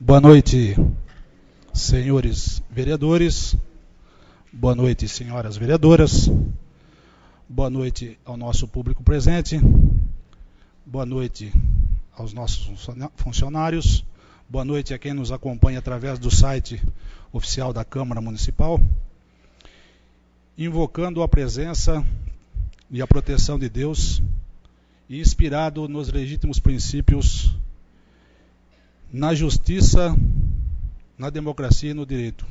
Boa noite, senhores vereadores. Boa noite, senhoras vereadoras. Boa noite ao nosso público presente. Boa noite aos nossos funcionários. Boa noite a quem nos acompanha através do site oficial da Câmara Municipal. Invocando a presença e a proteção de Deus e inspirado nos legítimos princípios na justiça, na democracia e no direito.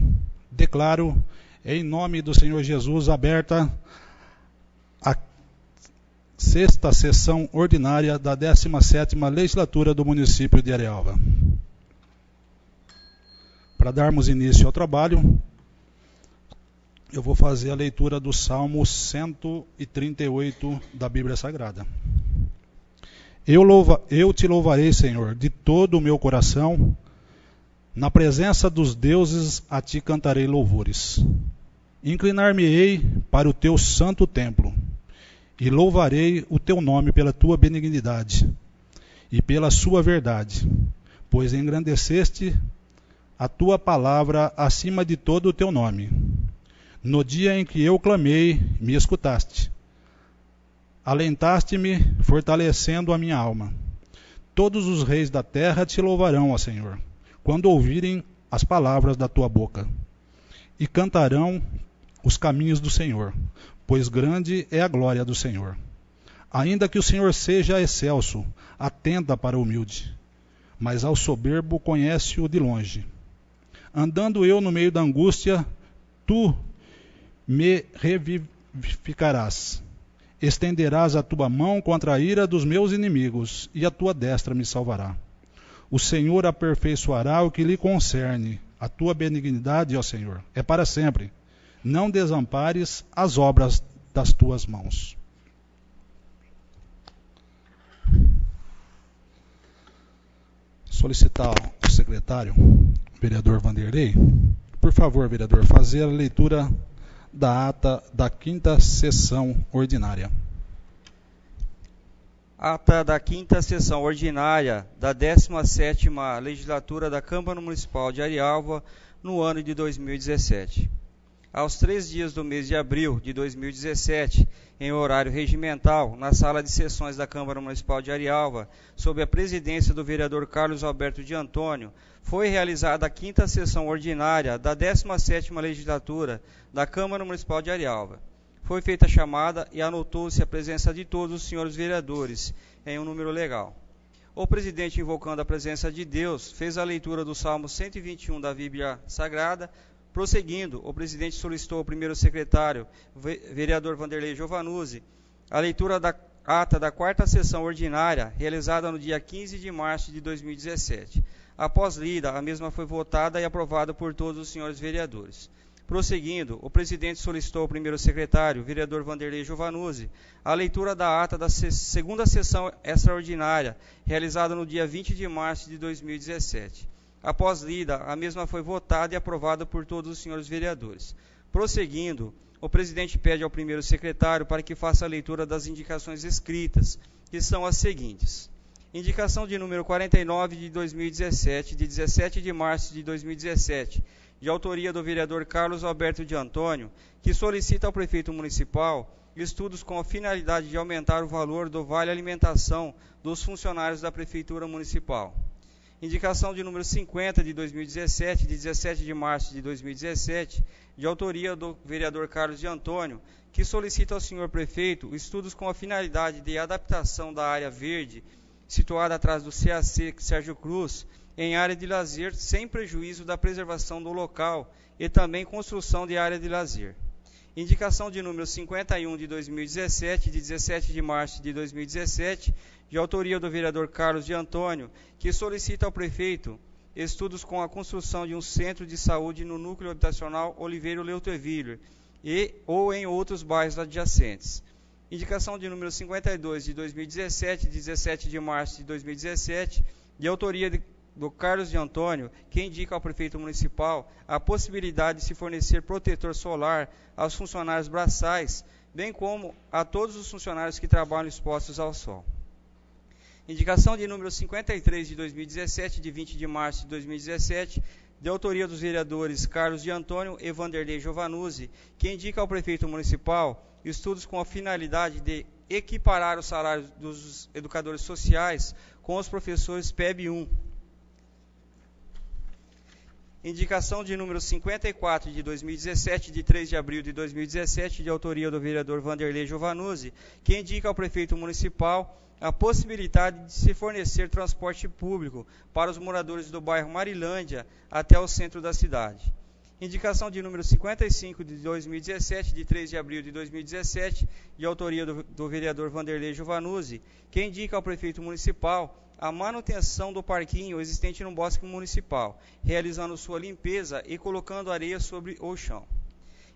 Declaro, em nome do Senhor Jesus, aberta a 6ª sessão ordinária da 17ª legislatura do município de Arialva. Para darmos início ao trabalho, eu vou fazer a leitura do Salmo 138 da Bíblia Sagrada. Eu te louvarei, Senhor, de todo o meu coração. Na presença dos deuses a ti cantarei louvores. Inclinar-me-ei para o teu santo templo e louvarei o teu nome pela tua benignidade e pela sua verdade, pois engrandeceste a tua palavra acima de todo o teu nome. No dia em que eu clamei, me escutaste. Alentaste-me, fortalecendo a minha alma. Todos os reis da terra te louvarão, ó Senhor, quando ouvirem as palavras da tua boca. E cantarão os caminhos do Senhor, pois grande é a glória do Senhor. Ainda que o Senhor seja excelso, atenta para o humilde, mas ao soberbo conhece-o de longe. Andando eu no meio da angústia, tu me revivificarás. Estenderás a tua mão contra a ira dos meus inimigos, e a tua destra me salvará. O Senhor aperfeiçoará o que lhe concerne. A tua benignidade, ó Senhor, é para sempre. Não desampares as obras das tuas mãos. Solicitar ao secretário, vereador Vanderlei, por favor, vereador, fazer a leitura da ata da 5ª sessão ordinária. Ata da 5ª sessão ordinária da 17ª legislatura da Câmara Municipal de Arialva, no ano de 2017. Aos 3 dias do mês de abril de 2017, em horário regimental, na sala de sessões da Câmara Municipal de Arialva, sob a presidência do vereador Carlos Alberto de Antônio, foi realizada a 5ª sessão ordinária da 17ª legislatura da Câmara Municipal de Arialva. Foi feita a chamada e anotou-se a presença de todos os senhores vereadores, em um número legal. O presidente, invocando a presença de Deus, fez a leitura do Salmo 121 da Bíblia Sagrada. Prosseguindo, o presidente solicitou ao primeiro secretário, vereador Vanderlei Giovanuzzi, a leitura da ata da 4ª sessão ordinária, realizada no dia 15 de março de 2017. Após lida, a mesma foi votada e aprovada por todos os senhores vereadores. Prosseguindo, o presidente solicitou ao primeiro secretário, vereador Vanderlei Giovanuzzi, a leitura da ata da 2ª sessão extraordinária, realizada no dia 20 de março de 2017. Após lida, a mesma foi votada e aprovada por todos os senhores vereadores. Prosseguindo, o presidente pede ao primeiro secretário para que faça a leitura das indicações escritas, que são as seguintes. Indicação de número 49 de 2017, de 17 de março de 2017, de autoria do vereador Carlos Alberto de Antônio, que solicita ao prefeito municipal estudos com a finalidade de aumentar o valor do vale alimentação dos funcionários da prefeitura municipal. Indicação de número 50 de 2017, de 17 de março de 2017, de autoria do vereador Carlos de Antônio, que solicita ao senhor prefeito estudos com a finalidade de adaptação da área verde, situada atrás do CAC Sérgio Cruz, em área de lazer, sem prejuízo da preservação do local, e também construção de área de lazer. Indicação de número 51 de 2017, de 17 de março de 2017, de autoria do vereador Carlos de Antônio, que solicita ao prefeito estudos com a construção de um centro de saúde no núcleo habitacional Oliveira Leutevilher e ou em outros bairros adjacentes. Indicação de número 52 de 2017, 17 de março de 2017, de autoria do Carlos de Antônio, que indica ao prefeito municipal a possibilidade de se fornecer protetor solar aos funcionários braçais, bem como a todos os funcionários que trabalham expostos ao sol. Indicação de número 53 de 2017, de 20 de março de 2017, de autoria dos vereadores Carlos de Antônio e Vanderlei Giovanuzzi, que indica ao prefeito municipal estudos com a finalidade de equiparar os salários dos educadores sociais com os professores PEB 1. Indicação de número 54 de 2017, de 3 de abril de 2017, de autoria do vereador Vanderlei Giovanuzzi, que indica ao prefeito municipal a possibilidade de se fornecer transporte público para os moradores do bairro Marilândia até o centro da cidade. Indicação de número 55 de 2017, de 3 de abril de 2017, de autoria do vereador Vanderlei Giovanuzzi, que indica ao prefeito municipal a manutenção do parquinho existente no bosque municipal, realizando sua limpeza e colocando areia sobre o chão.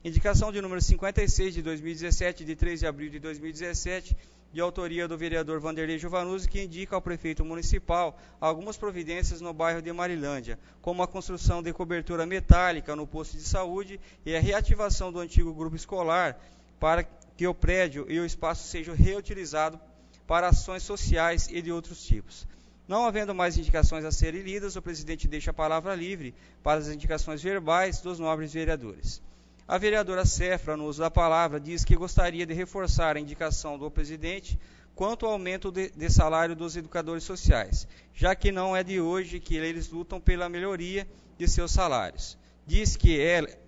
Indicação de número 56 de 2017, de 3 de abril de 2017, de autoria do vereador Vanderlei Giovanuzzi, que indica ao prefeito municipal algumas providências no bairro de Marilândia, como a construção de cobertura metálica no posto de saúde e a reativação do antigo grupo escolar para que o prédio e o espaço sejam reutilizados para ações sociais e de outros tipos. Não havendo mais indicações a serem lidas, o presidente deixa a palavra livre para as indicações verbais dos nobres vereadores. A vereadora Cefra, no uso da palavra, diz que gostaria de reforçar a indicação do presidente quanto ao aumento de salário dos educadores sociais, já que não é de hoje que eles lutam pela melhoria de seus salários. Diz que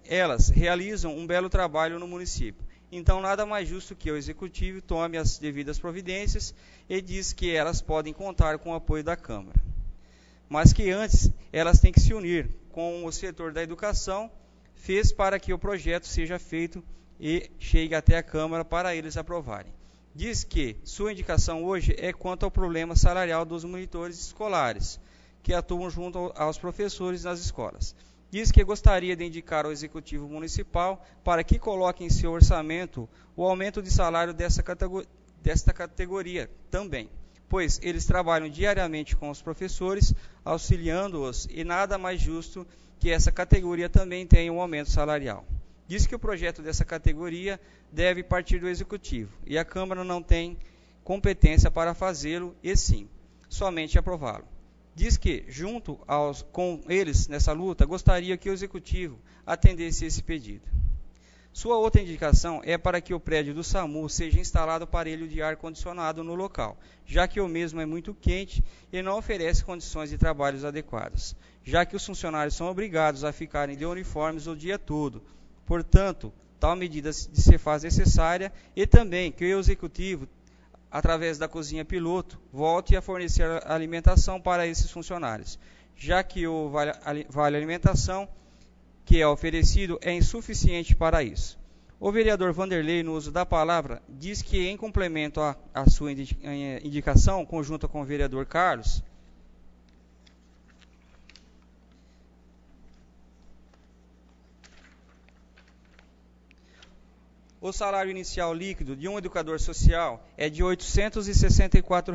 elas realizam um belo trabalho no município, então nada mais justo que o Executivo tome as devidas providências, e diz que elas podem contar com o apoio da Câmara. Mas que antes elas têm que se unir com o setor da educação, fez para que o projeto seja feito e chegue até a Câmara para eles aprovarem. Diz que sua indicação hoje é quanto ao problema salarial dos monitores escolares, que atuam junto aos professores nas escolas. Diz que gostaria de indicar ao Executivo Municipal para que coloque em seu orçamento o aumento de salário desta categoria também, pois eles trabalham diariamente com os professores, auxiliando-os, e nada mais justo que essa categoria também tenha um aumento salarial. Diz que o projeto dessa categoria deve partir do Executivo, e a Câmara não tem competência para fazê-lo, e sim, somente aprová-lo. Diz que, junto com eles nessa luta, gostaria que o Executivo atendesse esse pedido. Sua outra indicação é para que o prédio do SAMU seja instalado aparelho de ar-condicionado no local, já que o mesmo é muito quente e não oferece condições de trabalhos adequadas, já que os funcionários são obrigados a ficarem de uniformes o dia todo. Portanto, tal medida se faz necessária, e também que o Executivo, através da cozinha piloto, volte a fornecer alimentação para esses funcionários, já que o vale alimentação que é oferecido é insuficiente para isso. O vereador Vanderlei, no uso da palavra, diz que, em complemento à sua indicação, conjunta com o vereador Carlos, o salário inicial líquido de um educador social é de R$ 864,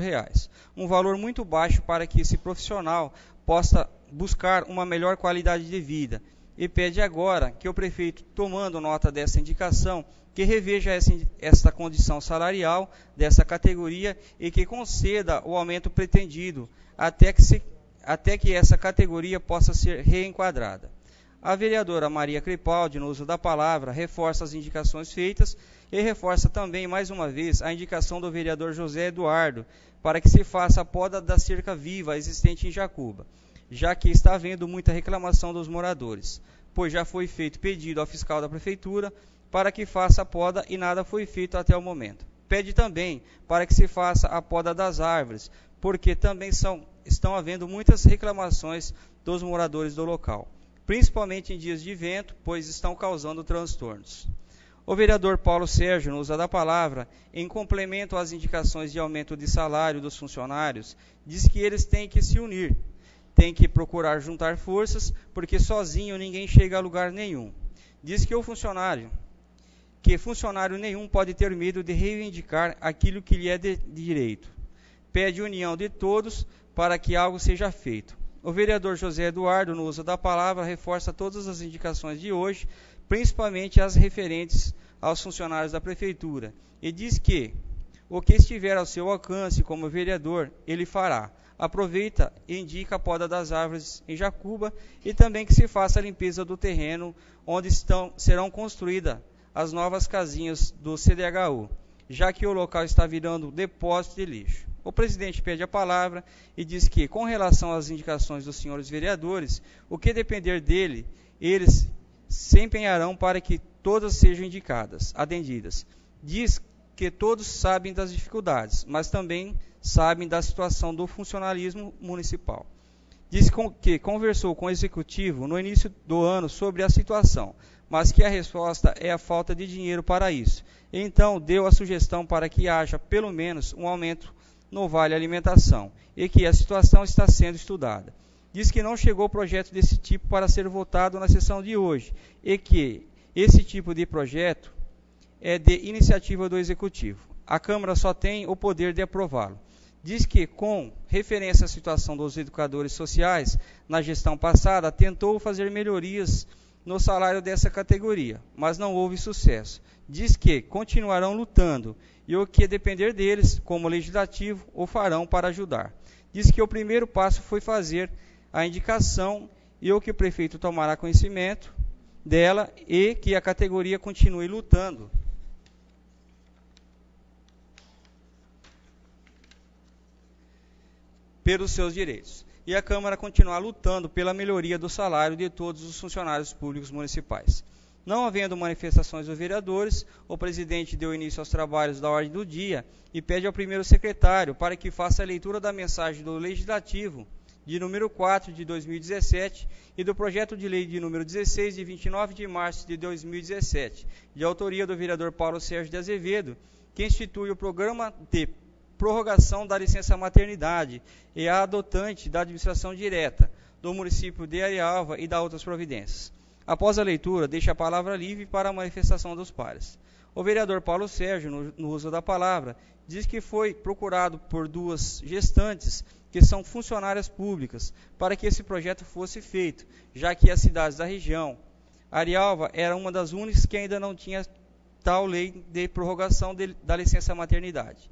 um valor muito baixo para que esse profissional possa buscar uma melhor qualidade de vida, e pede agora que o prefeito, tomando nota dessa indicação, que reveja esta condição salarial dessa categoria e que conceda o aumento pretendido até que essa categoria possa ser reenquadrada. A vereadora Maria Crepaldi, no uso da palavra, reforça as indicações feitas e reforça também, mais uma vez, a indicação do vereador José Eduardo para que se faça a poda da cerca viva existente em Jacuba, já que está havendo muita reclamação dos moradores, pois já foi feito pedido ao fiscal da prefeitura para que faça a poda e nada foi feito até o momento. Pede também para que se faça a poda das árvores, porque também estão havendo muitas reclamações dos moradores do local, principalmente em dias de vento, pois estão causando transtornos. O vereador Paulo Sérgio, no uso da palavra, em complemento às indicações de aumento de salário dos funcionários, diz que eles têm que se unir, têm que procurar juntar forças, porque sozinho ninguém chega a lugar nenhum. Diz que funcionário nenhum pode ter medo de reivindicar aquilo que lhe é de direito. Pede união de todos para que algo seja feito. O vereador José Eduardo, no uso da palavra, reforça todas as indicações de hoje, principalmente as referentes aos funcionários da prefeitura, e diz que O que estiver ao seu alcance como vereador, ele fará. Aproveita e indica a poda das árvores em Jacuba e também que se faça a limpeza do terreno onde serão construídas as novas casinhas do CDHU, já que o local está virando depósito de lixo. O presidente pede a palavra e diz que, com relação às indicações dos senhores vereadores, o que depender dele, eles se empenharão para que todas sejam indicadas, atendidas. Diz que todos sabem das dificuldades, mas também sabem da situação do funcionalismo municipal. Diz que conversou com o executivo no início do ano sobre a situação, mas que a resposta é a falta de dinheiro para isso. Então, deu a sugestão para que haja pelo menos um aumento no Vale Alimentação e que a situação está sendo estudada. Diz que não chegou projeto desse tipo para ser votado na sessão de hoje e que esse tipo de projeto é de iniciativa do Executivo. A Câmara só tem o poder de aprová-lo. Diz que, com referência à situação dos educadores sociais, na gestão passada, tentou fazer melhorias no salário dessa categoria, mas não houve sucesso. Diz que continuarão lutando e o que depender deles, como legislativo, o farão para ajudar. Diz que o primeiro passo foi fazer a indicação e o que o prefeito tomará conhecimento dela e que a categoria continue lutando pelos seus direitos. E a Câmara continuar lutando pela melhoria do salário de todos os funcionários públicos municipais. Não havendo manifestações dos vereadores, o presidente deu início aos trabalhos da ordem do dia e pede ao primeiro secretário para que faça a leitura da mensagem do Legislativo de número 4 de 2017 e do projeto de lei de número 16 de 29 de março de 2017, de autoria do vereador Paulo Sérgio de Azevedo, que institui o programa de prorrogação da licença maternidade e a adotante da administração direta do município de Arialva e da outras providências. Após a leitura, deixa a palavra livre para a manifestação dos pares. O vereador Paulo Sérgio, no uso da palavra, diz que foi procurado por duas gestantes que são funcionárias públicas para que esse projeto fosse feito, já que as cidades da região, Arialva era uma das únicas que ainda não tinha tal lei de prorrogação da licença maternidade.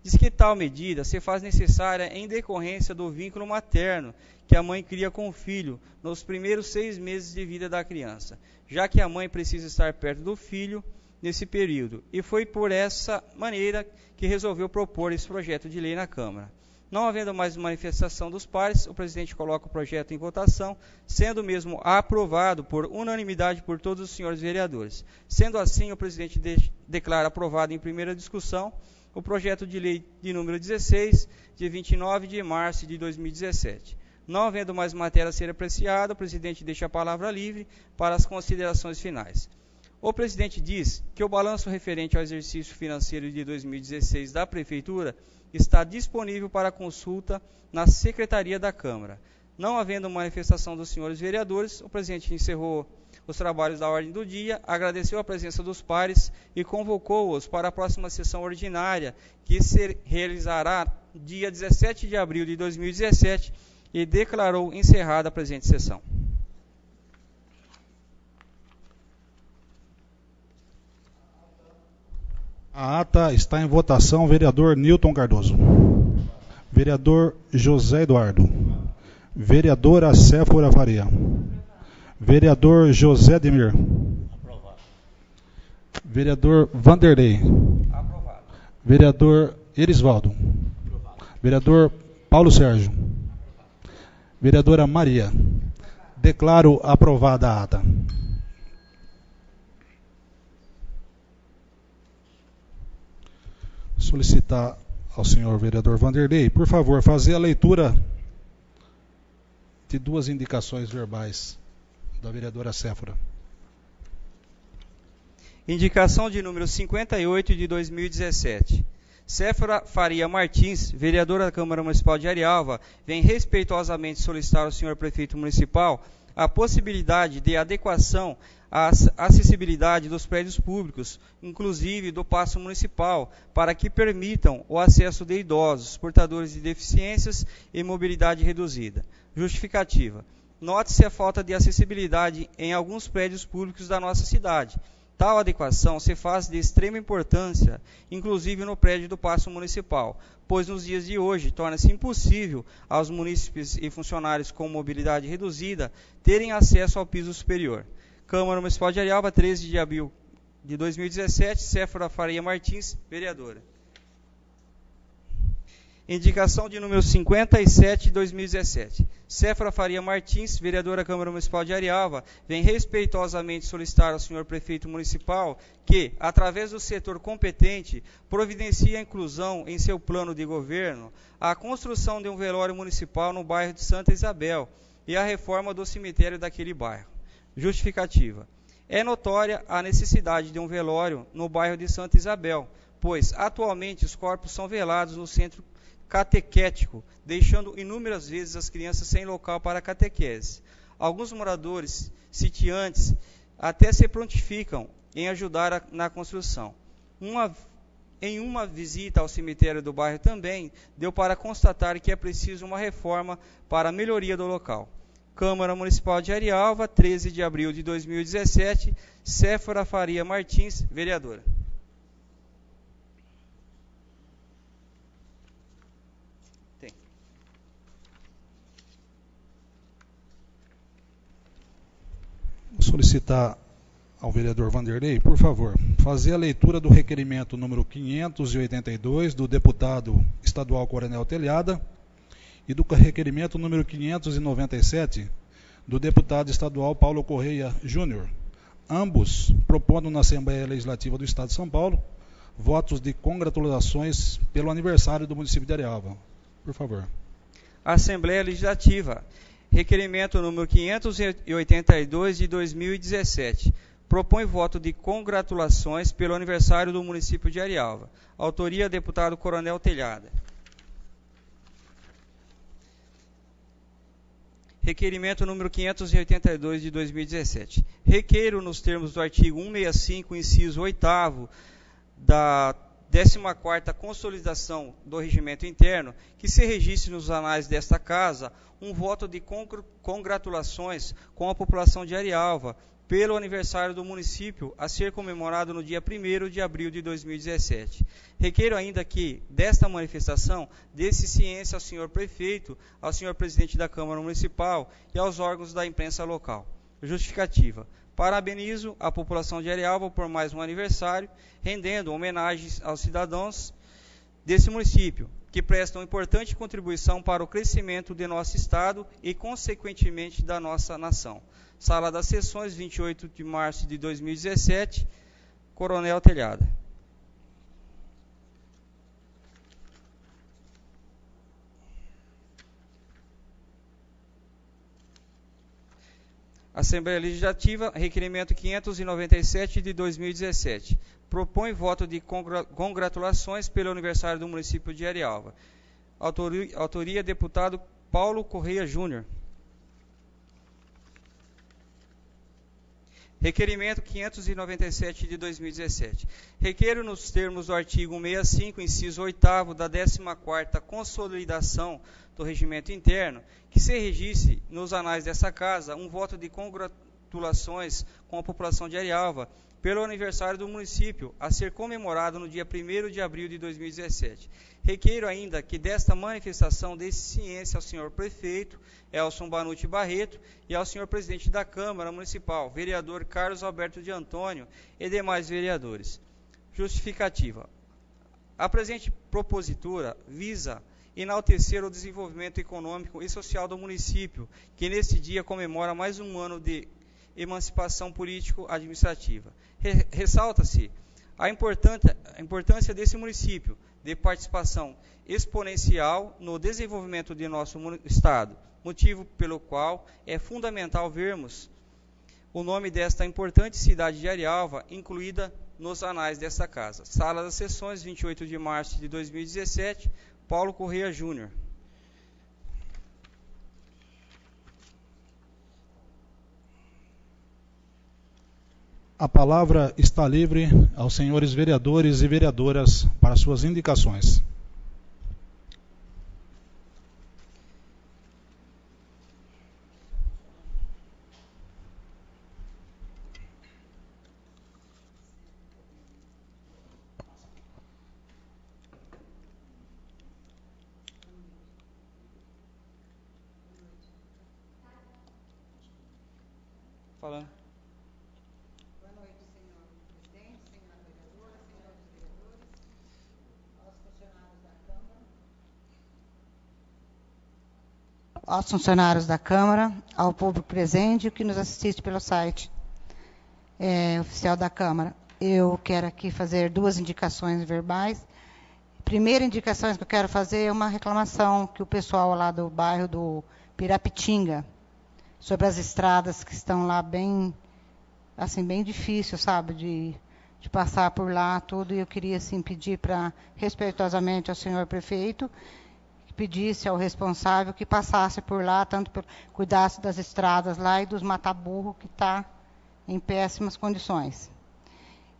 Diz que tal medida se faz necessária em decorrência do vínculo materno que a mãe cria com o filho nos primeiros 6 meses de vida da criança, já que a mãe precisa estar perto do filho nesse período, e foi por essa maneira que resolveu propor esse projeto de lei na Câmara. Não havendo mais manifestação dos pares, o presidente coloca o projeto em votação, sendo mesmo aprovado por unanimidade por todos os senhores vereadores. Sendo assim, o presidente declara aprovado em primeira discussão o projeto de lei de número 16, de 29 de março de 2017. Não havendo mais matéria a ser apreciada, o presidente deixa a palavra livre para as considerações finais. O presidente diz que o balanço referente ao exercício financeiro de 2016 da Prefeitura está disponível para consulta na Secretaria da Câmara. Não havendo manifestação dos senhores vereadores, o presidente encerrou os trabalhos da ordem do dia, agradeceu a presença dos pares e convocou-os para a próxima sessão ordinária, que se realizará dia 17 de abril de 2017, e declarou encerrada a presente sessão. A ata está em votação. Vereador Nilton Cardoso. Vereador José Eduardo. Vereadora Séfora Faria. Vereador José Ademir. Aprovado. Vereador Vanderlei. Aprovado. Vereador Erisvaldo. Aprovado. Vereador Paulo Sérgio. Vereadora Maria. Declaro aprovada a ata. Solicitar ao senhor vereador Vanderlei, por favor, fazer a leitura de 2 indicações verbais da vereadora Séfora. Indicação de número 58 de 2017. Séfora Faria Martins, vereadora da Câmara Municipal de Arialva, vem respeitosamente solicitar ao senhor prefeito municipal a possibilidade de adequação à acessibilidade dos prédios públicos, inclusive do Paço Municipal, para que permitam o acesso de idosos, portadores de deficiências e mobilidade reduzida. Justificativa. Note-se a falta de acessibilidade em alguns prédios públicos da nossa cidade, Tal adequação se faz de extrema importância, inclusive no prédio do Paço Municipal, pois nos dias de hoje torna-se impossível aos munícipes e funcionários com mobilidade reduzida terem acesso ao piso superior. Câmara Municipal de Arialva, 13 de abril de 2017, Séfora Faria Martins, vereadora. Indicação de número 57 de 2017. Séfora Faria Martins, vereadora Câmara Municipal de Arialva, vem respeitosamente solicitar ao senhor prefeito municipal que, através do setor competente, providencie a inclusão em seu plano de governo a construção de um velório municipal no bairro de Santa Isabel e a reforma do cemitério daquele bairro. Justificativa. É notória a necessidade de um velório no bairro de Santa Isabel, pois atualmente os corpos são velados no centro catequético, deixando inúmeras vezes as crianças sem local para catequese. Alguns moradores sitiantes até se prontificam em ajudar na construção. Em uma visita ao cemitério do bairro também, deu para constatar que é preciso uma reforma para a melhoria do local. Câmara Municipal de Arialva, 13 de abril de 2017, Séfora Faria Martins, vereadora. Vou solicitar ao vereador Vanderlei, por favor, fazer a leitura do requerimento número 582 do deputado estadual Coronel Telhada e do requerimento número 597 do deputado estadual Paulo Correia Júnior, ambos propondo na Assembleia Legislativa do Estado de São Paulo votos de congratulações pelo aniversário do município de Arialva. Por favor. Assembleia Legislativa. Requerimento número 582 de 2017. Propõe voto de congratulações pelo aniversário do município de Arialva. Autoria, deputado Coronel Telhada. Requerimento número 582 de 2017. Requeiro, nos termos do artigo 165, inciso 8º da 14ª Consolidação do Regimento Interno, que se registre nos anais desta Casa um voto de congratulações com a população de Arialva pelo aniversário do município a ser comemorado no dia 1º de abril de 2017. Requeiro ainda que, desta manifestação, dê-se ciência ao senhor prefeito, ao senhor presidente da Câmara Municipal e aos órgãos da imprensa local. Justificativa. Parabenizo a população de Arialva por mais um aniversário, rendendo homenagens aos cidadãos desse município, que prestam importante contribuição para o crescimento de nosso Estado e, consequentemente, da nossa nação. Sala das Sessões, 28 de março de 2017, Coronel Telhada. Assembleia Legislativa, requerimento 597 de 2017. Propõe voto de congratulações pelo aniversário do município de Arialva. Autoria, deputado Paulo Correia Júnior. Requerimento 597 de 2017. Requeiro, nos termos do artigo 165, inciso 8º da 14ª Consolidação do Regimento Interno, que se registre nos anais dessa Casa um voto de congratulações com a população de Arialva pelo aniversário do município a ser comemorado no dia 1º de abril de 2017. Requeiro ainda que desta manifestação dê-se ciência ao senhor prefeito Elson Banucci Barreto e ao senhor presidente da Câmara Municipal, vereador Carlos Alberto de Antônio e demais vereadores. Justificativa. A presente propositura visa enaltecer o desenvolvimento econômico e social do município, que neste dia comemora mais um ano de emancipação político-administrativa. Ressalta-se a importância desse município de participação exponencial no desenvolvimento de nosso Estado, motivo pelo qual é fundamental vermos o nome desta importante cidade de Arialva incluída nos anais desta Casa. Sala das Sessões, 28 de março de 2017, Paulo Correia Júnior. A palavra está livre aos senhores vereadores e vereadoras para suas indicações. Falando. Boa noite, senhor presidente, senhora vereadora, senhores vereadores, aos funcionários da Câmara, ao público presente e que nos assiste pelo site oficial da Câmara. Eu quero aqui fazer 2 indicações verbais. Primeira indicação que eu quero fazer é uma reclamação que o pessoal lá do bairro do Pirapitinga, sobre as estradas que estão lá bem, assim, bem difícil, sabe, de passar por lá tudo, e eu queria, assim, pedir para, respeitosamente ao senhor prefeito, que pedisse ao responsável que passasse por lá, cuidasse das estradas lá e dos mata-burro que está em péssimas condições.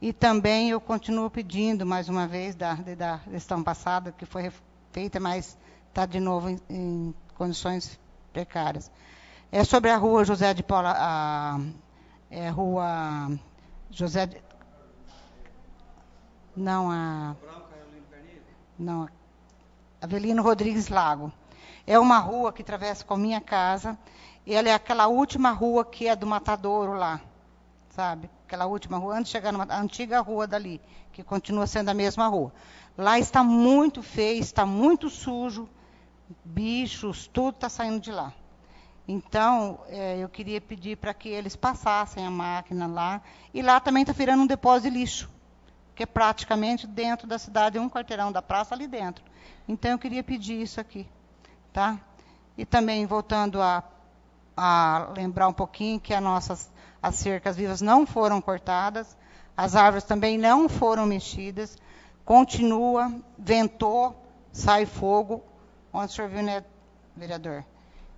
E também eu continuo pedindo, mais uma vez, da gestão passada, que foi feita, mas está de novo em condições precárias. É sobre a rua José de Paula, rua José de... Não, Avelino Rodrigues Lago. É uma rua que atravessa com a minha casa, e ela é aquela última rua que é do Matadouro lá, sabe? Aquela última rua, antes de chegar na antiga rua dali, que continua sendo a mesma rua. Lá está muito feio, está muito sujo, bichos, tudo está saindo de lá. Então, eu queria pedir para que eles passassem a máquina lá, e lá também está virando um depósito de lixo, que é praticamente dentro da cidade, um quarteirão da praça ali dentro. Então, eu queria pedir isso aqui, tá? E também, voltando a lembrar um pouquinho que as cercas vivas não foram cortadas, as árvores também não foram mexidas, continua, ventou, sai fogo, onde o senhor viu, né, vereador?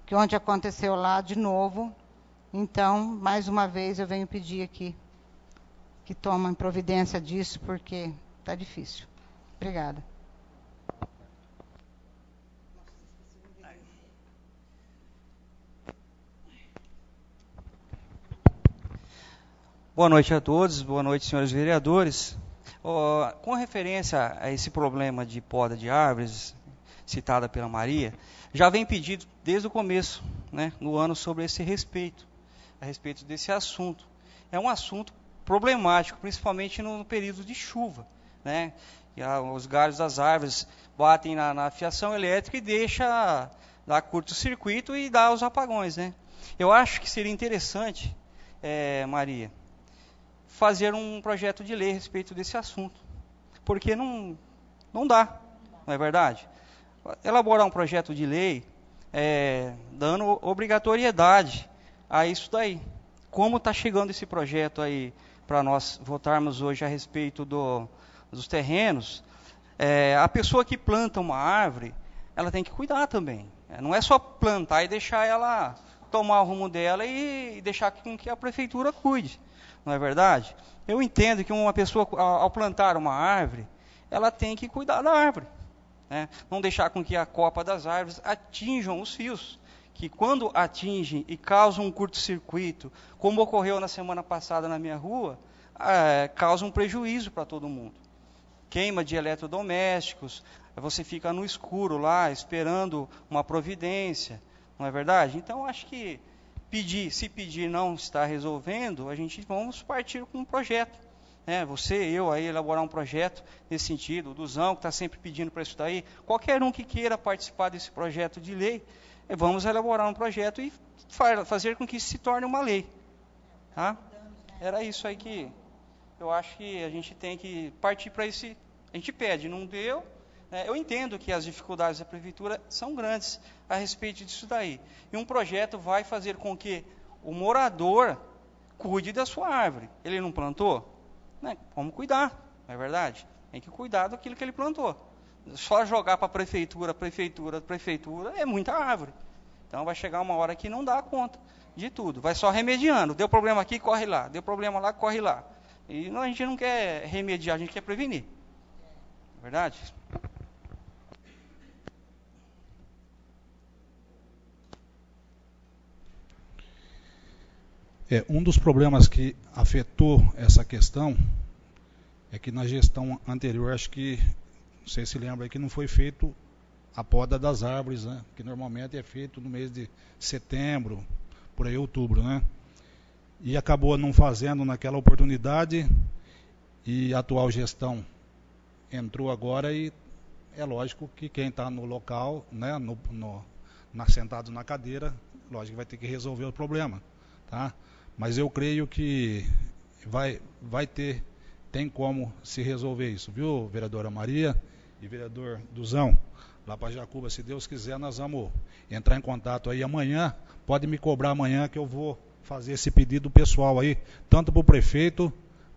Que onde aconteceu lá de novo. Então, mais uma vez, eu venho pedir aqui que tomem providência disso, porque está difícil. Obrigada. Boa noite a todos, boa noite, senhores vereadores. Com referência a esse problema de poda de árvores, citada pela Maria, já vem pedido desde o começo, né, no ano, sobre esse respeito, a respeito desse assunto. É um assunto problemático, principalmente no período de chuva, né? Os galhos das árvores batem na fiação elétrica e deixa dar curto-circuito e dá os apagões, né? Eu acho que seria interessante, Maria, fazer um projeto de lei a respeito desse assunto, porque não dá, não é verdade? Elaborar um projeto de lei dando obrigatoriedade a isso daí. Como está chegando esse projeto aí para nós votarmos hoje a respeito dos terrenos, a pessoa que planta uma árvore, ela tem que cuidar também. Não é só plantar e deixar ela tomar o rumo dela e deixar com que a prefeitura cuide. Não é verdade? Eu entendo que uma pessoa, ao plantar uma árvore, ela tem que cuidar da árvore, né? Não deixar com que a copa das árvores atinjam os fios, que quando atingem e causam um curto-circuito, como ocorreu na semana passada na minha rua, causa um prejuízo para todo mundo. Queima de eletrodomésticos, você fica no escuro lá, esperando uma providência, não é verdade? Então, acho que se pedir não está resolvendo, vamos partir com um projeto. Eu aí elaborar um projeto nesse sentido, o Duzão que está sempre pedindo para isso daí, qualquer um que queira participar desse projeto de lei, vamos elaborar um projeto e fazer com que isso se torne uma lei. Tá? Era isso aí que eu acho que a gente tem que partir para esse. A gente pede, não deu. Eu entendo que as dificuldades da prefeitura são grandes a respeito disso daí. E um projeto vai fazer com que o morador cuide da sua árvore. Ele não plantou? Vamos cuidar, não é verdade? Tem que cuidar daquilo que ele plantou. Só jogar para a prefeitura, é muita árvore. Então vai chegar uma hora que não dá conta de tudo. Vai só remediando. Deu problema aqui, corre lá. Deu problema lá, corre lá. E a gente não quer remediar, a gente quer prevenir. Não é verdade? Um dos problemas que afetou essa questão é que na gestão anterior, acho que, não sei se lembra, que não foi feito a poda das árvores, né? Que normalmente é feito no mês de setembro, por aí outubro, né? e acabou não fazendo naquela oportunidade, e a atual gestão entrou agora e é lógico que quem está no local, né, sentado na cadeira, lógico que vai ter que resolver o problema, tá? Mas eu creio que tem como se resolver isso, viu, vereadora Maria e vereador Duzão? Lá para Jacuba, se Deus quiser, nós vamos entrar em contato aí amanhã, pode me cobrar amanhã que eu vou fazer esse pedido pessoal aí, tanto para o prefeito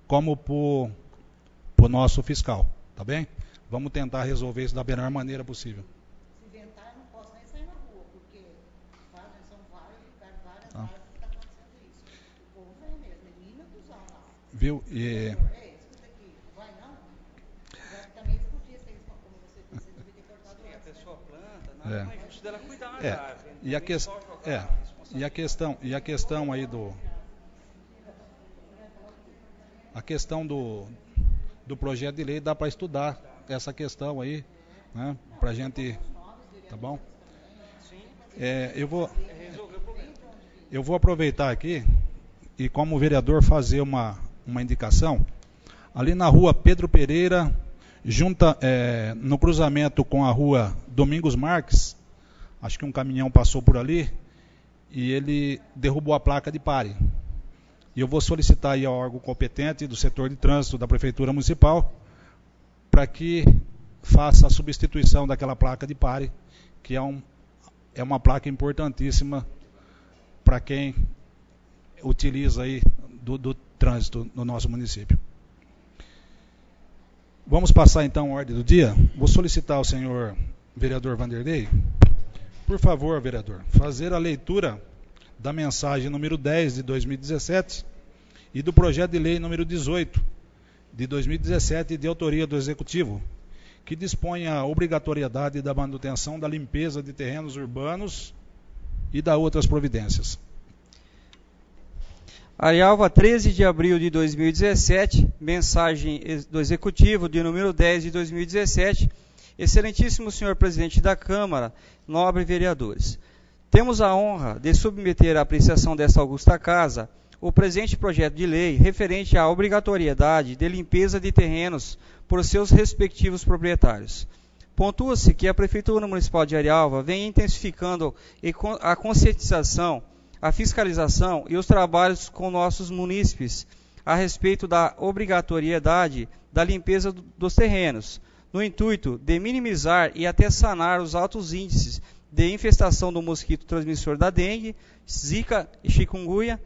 como para o nosso fiscal, tá bem? Vamos tentar resolver isso da melhor maneira possível. Se inventar, não posso nem sair na rua, porque são vários lugares, várias áreas que está acontecendo isso. O povo vem mesmo, menina Duzão lá. Viu? Escuta aqui, vai não? Já também podia ser isso, como você disse, você devia ter cortado antes. A pessoa planta, nada mais justo dela cuidar da árvore. E a questão aí a questão do projeto de lei, dá para estudar essa questão aí, né, para a gente, tá bom? Eu vou aproveitar aqui e, como vereador, fazer uma indicação. Ali na rua Pedro Pereira, no cruzamento com a rua Domingos Marques, acho que um caminhão passou por ali e ele derrubou a placa de pare. E eu vou solicitar aí ao órgão competente do setor de trânsito da Prefeitura Municipal para que faça a substituição daquela placa de pare, que é uma placa importantíssima para quem utiliza aí do trânsito no nosso município. Vamos passar então a ordem do dia. Vou solicitar ao senhor vereador Vanderlei, por favor, vereador, fazer a leitura da mensagem número 10 de 2017 e do projeto de lei número 18 de 2017 de autoria do Executivo, que dispõe a obrigatoriedade da manutenção da limpeza de terrenos urbanos e da outras providências. Arialva, 13 de abril de 2017, mensagem do Executivo de número 10 de 2017. Excelentíssimo senhor presidente da Câmara, nobres vereadores. Temos a honra de submeter à apreciação desta augusta casa o presente projeto de lei referente à obrigatoriedade de limpeza de terrenos por seus respectivos proprietários. Pontua-se que a Prefeitura Municipal de Arialva vem intensificando a conscientização, a fiscalização e os trabalhos com nossos munícipes a respeito da obrigatoriedade da limpeza dos terrenos, no intuito de minimizar e até sanar os altos índices de infestação do mosquito transmissor da dengue, zika e chikungunya,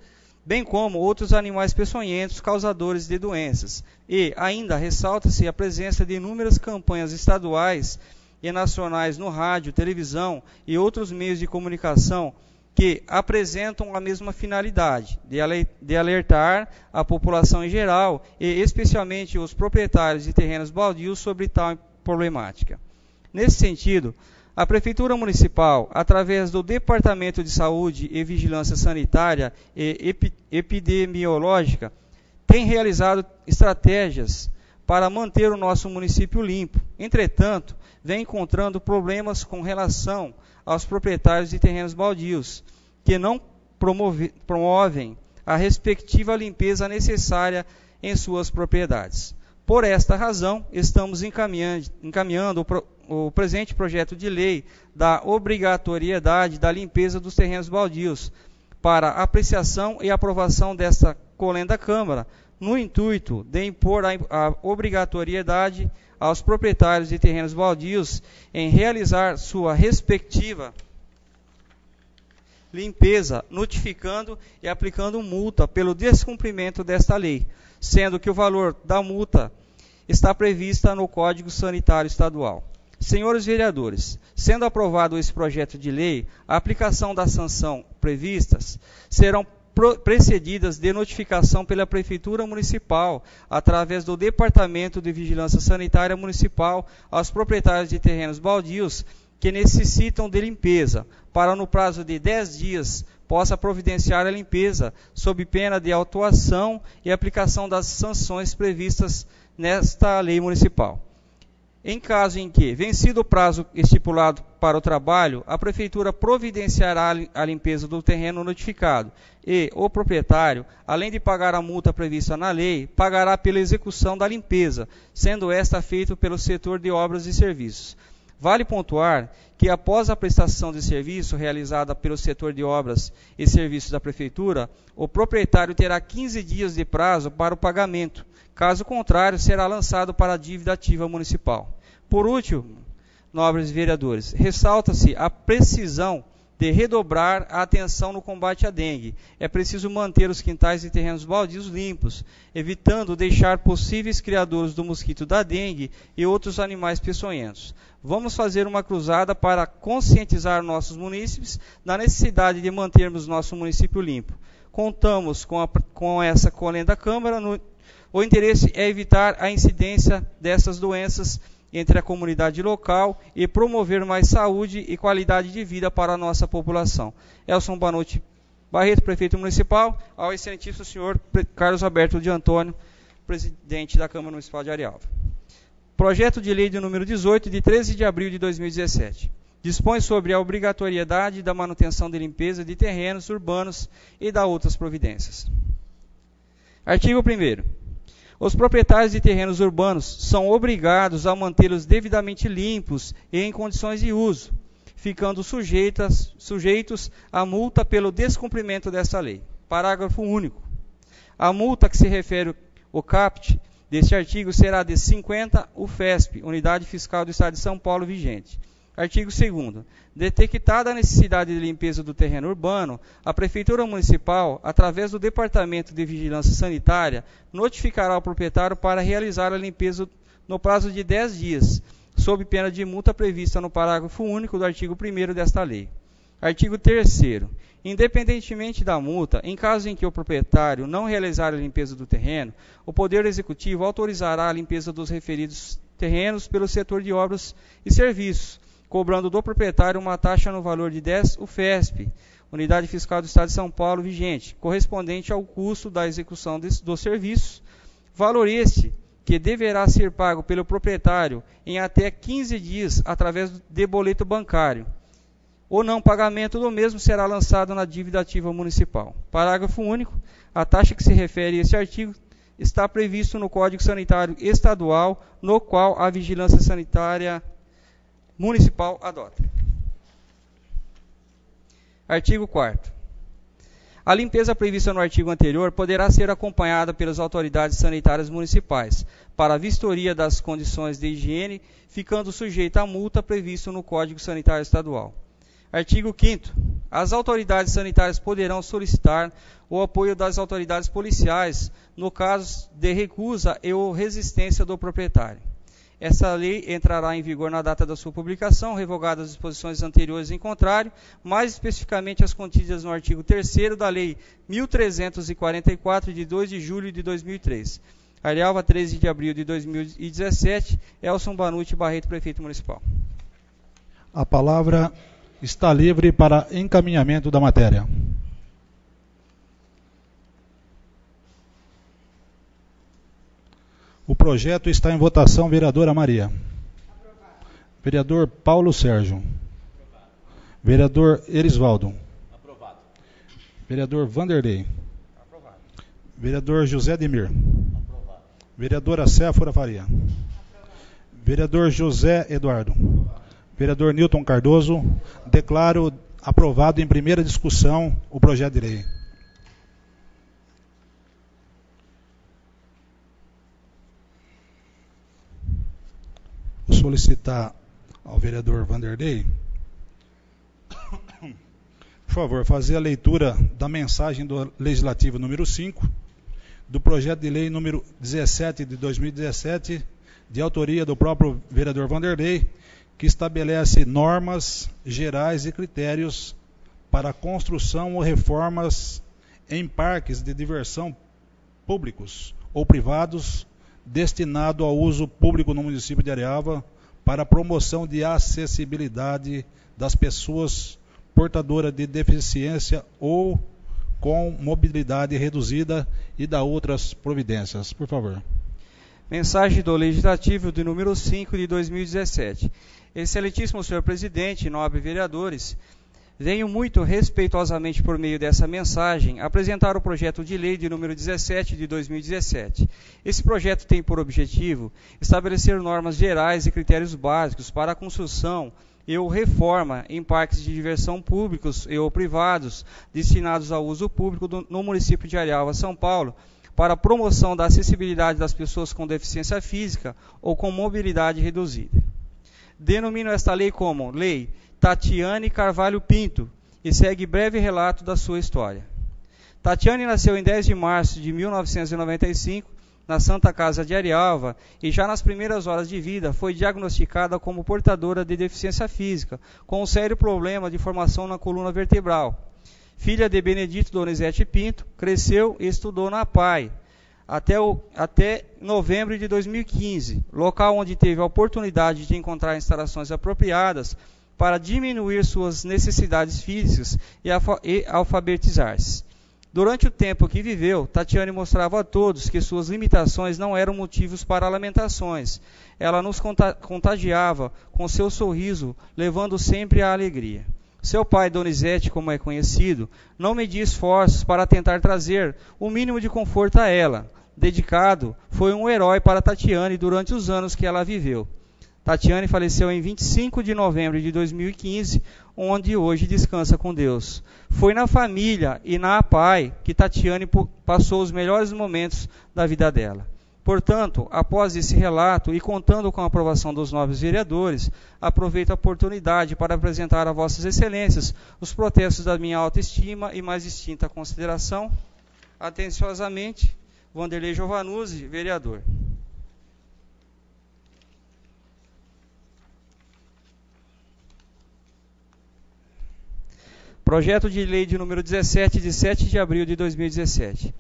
bem como outros animais peçonhentos causadores de doenças. E ainda ressalta-se a presença de inúmeras campanhas estaduais e nacionais no rádio, televisão e outros meios de comunicação que apresentam a mesma finalidade, de alertar a população em geral e especialmente os proprietários de terrenos baldios sobre tal problemática. Nesse sentido, a Prefeitura Municipal, através do Departamento de Saúde e Vigilância Sanitária e Epidemiológica, tem realizado estratégias para manter o nosso município limpo. Entretanto, vem encontrando problemas com relação aos proprietários de terrenos baldios, que não promovem a respectiva limpeza necessária em suas propriedades. Por esta razão, estamos encaminhando o presente projeto de lei da obrigatoriedade da limpeza dos terrenos baldios para apreciação e aprovação desta colenda Câmara, no intuito de impor a obrigatoriedade aos proprietários de terrenos baldios em realizar sua respectiva limpeza, notificando e aplicando multa pelo descumprimento desta lei, sendo que o valor da multa está prevista no Código Sanitário Estadual. Senhores vereadores, sendo aprovado esse projeto de lei, a aplicação da sanção previstas serão precedidas de notificação pela Prefeitura Municipal, através do Departamento de Vigilância Sanitária Municipal, aos proprietários de terrenos baldios que necessitam de limpeza, para no prazo de 10 dias possa providenciar a limpeza, sob pena de autuação e aplicação das sanções previstas nesta lei municipal. Em caso em que, vencido o prazo estipulado para o trabalho, a Prefeitura providenciará a limpeza do terreno notificado e o proprietário, além de pagar a multa prevista na lei, pagará pela execução da limpeza, sendo esta feita pelo setor de obras e serviços. Vale pontuar que, após a prestação de serviço realizada pelo setor de obras e serviços da Prefeitura, o proprietário terá 15 dias de prazo para o pagamento. Caso contrário, será lançado para a dívida ativa municipal. Por último, nobres vereadores, ressalta-se a precisão de redobrar a atenção no combate à dengue. É preciso manter os quintais e terrenos baldios limpos, evitando deixar possíveis criadouros do mosquito da dengue e outros animais peçonhentos. Vamos fazer uma cruzada para conscientizar nossos munícipes da necessidade de mantermos nosso município limpo. Contamos com essa colenda da Câmara. O interesse é evitar a incidência dessas doenças entre a comunidade local e promover mais saúde e qualidade de vida para a nossa população. Elson Banucci Barreto, prefeito municipal, ao excelentíssimo senhor Carlos Alberto de Antônio, presidente da Câmara Municipal de Arialva. Projeto de lei de número 18, de 13 de abril de 2017. Dispõe sobre a obrigatoriedade da manutenção de limpeza de terrenos urbanos e da outras providências. Artigo 1º. Os proprietários de terrenos urbanos são obrigados a mantê-los devidamente limpos e em condições de uso, ficando sujeitos à multa pelo descumprimento desta lei. Parágrafo único. A multa que se refere ao caput deste artigo será de 50 UFESP, Unidade Fiscal do Estado de São Paulo vigente. Artigo 2º. Detectada a necessidade de limpeza do terreno urbano, a Prefeitura Municipal, através do Departamento de Vigilância Sanitária, notificará o proprietário para realizar a limpeza no prazo de 10 dias, sob pena de multa prevista no parágrafo único do artigo 1º desta lei. Artigo 3º. Independentemente da multa, em caso em que o proprietário não realizar a limpeza do terreno, o Poder Executivo autorizará a limpeza dos referidos terrenos pelo setor de obras e serviços, cobrando do proprietário uma taxa no valor de 10 UFESP, Unidade Fiscal do Estado de São Paulo vigente, correspondente ao custo da execução do serviço, valor este que deverá ser pago pelo proprietário em até 15 dias através de boleto bancário. O não pagamento do mesmo será lançado na dívida ativa municipal. Parágrafo único. A taxa que se refere a este artigo está previsto no Código Sanitário Estadual, no qual a Vigilância Sanitária Municipal adota. Artigo 4º. A limpeza prevista no artigo anterior poderá ser acompanhada pelas autoridades sanitárias municipais para a vistoria das condições de higiene, ficando sujeita à multa prevista no Código Sanitário Estadual. Artigo 5º. As autoridades sanitárias poderão solicitar o apoio das autoridades policiais no caso de recusa ou resistência do proprietário. Essa lei entrará em vigor na data da sua publicação, revogadas as disposições anteriores em contrário, mais especificamente as contidas no artigo 3º da Lei 1344, de 2 de julho de 2003. Arialva, 13 de abril de 2017. Elson Banucci Barreto, prefeito municipal. A palavra está livre para encaminhamento da matéria. O projeto está em votação. Vereadora Maria. Aprovado. Vereador Paulo Sérgio. Aprovado. Vereador Erisvaldo. Aprovado. Vereador Vanderlei. Aprovado. Vereador José Demir. Aprovado. Vereadora Séfora Faria. Aprovado. Vereador José Eduardo. Vereador Newton Cardoso. Declaro aprovado em primeira discussão o projeto de lei. Vou solicitar ao vereador Vanderlei, por favor, fazer a leitura da mensagem do Legislativo número 5, do projeto de lei número 17 de 2017, de autoria do próprio vereador Vanderlei, que estabelece normas gerais e critérios para a construção ou reformas em parques de diversão públicos ou privados, destinado ao uso público no município de Arialva, para a promoção de acessibilidade das pessoas portadoras de deficiência ou com mobilidade reduzida e da outras providências. Por favor. Mensagem do Legislativo de número 5 de 2017. Excelentíssimo senhor presidente, nobres vereadores, venho muito respeitosamente por meio dessa mensagem apresentar o projeto de lei de número 17 de 2017. Esse projeto tem por objetivo estabelecer normas gerais e critérios básicos para a construção e ou reforma em parques de diversão públicos e ou privados destinados ao uso público no município de Arialva, São Paulo, para a promoção da acessibilidade das pessoas com deficiência física ou com mobilidade reduzida. Denomino esta lei como Lei Tatiane Carvalho Pinto e segue breve relato da sua história. Tatiane nasceu em 10 de março de 1995 na Santa Casa de Arialva e já nas primeiras horas de vida foi diagnosticada como portadora de deficiência física, com um sério problema de formação na coluna vertebral. Filha de Benedito Donizete Pinto, cresceu e estudou na PAI até novembro de 2015, local onde teve a oportunidade de encontrar instalações apropriadas para diminuir suas necessidades físicas e alfabetizar-se. Durante o tempo que viveu, Tatiane mostrava a todos que suas limitações não eram motivos para lamentações. Ela nos contagiava com seu sorriso, levando sempre a alegria. Seu pai, Donizete, como é conhecido, não media esforços para tentar trazer o mínimo de conforto a ela. Dedicado, foi um herói para Tatiane durante os anos que ela viveu. Tatiane faleceu em 25 de novembro de 2015, onde hoje descansa com Deus. Foi na família e na APAI que Tatiane passou os melhores momentos da vida dela. Portanto, após esse relato e contando com a aprovação dos nobres vereadores, aproveito a oportunidade para apresentar a vossas excelências os protestos da minha autoestima e mais distinta consideração. Atenciosamente, Vanderlei Giovanuzzi, vereador. Projeto de lei de número 17, de 7 de abril de 2017.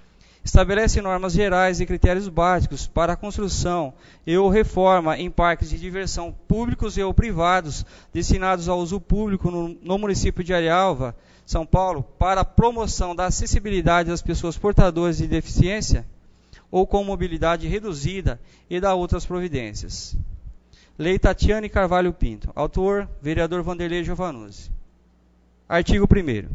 Estabelece normas gerais e critérios básicos para a construção e ou reforma em parques de diversão públicos e ou privados destinados ao uso público no município de Arialva, São Paulo, para a promoção da acessibilidade das pessoas portadoras de deficiência ou com mobilidade reduzida e da outras providências. Lei Tatiane Carvalho Pinto. Autor, vereador Vanderlei Giovanuzzi. Artigo 1º.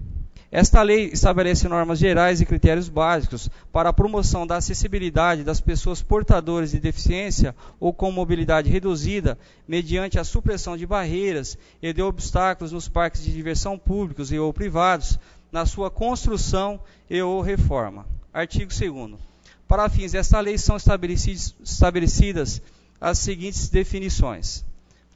Esta lei estabelece normas gerais e critérios básicos para a promoção da acessibilidade das pessoas portadoras de deficiência ou com mobilidade reduzida, mediante a supressão de barreiras e de obstáculos nos parques de diversão públicos e ou privados, na sua construção e ou reforma. Artigo 2º. Para fins desta lei são estabelecidas as seguintes definições.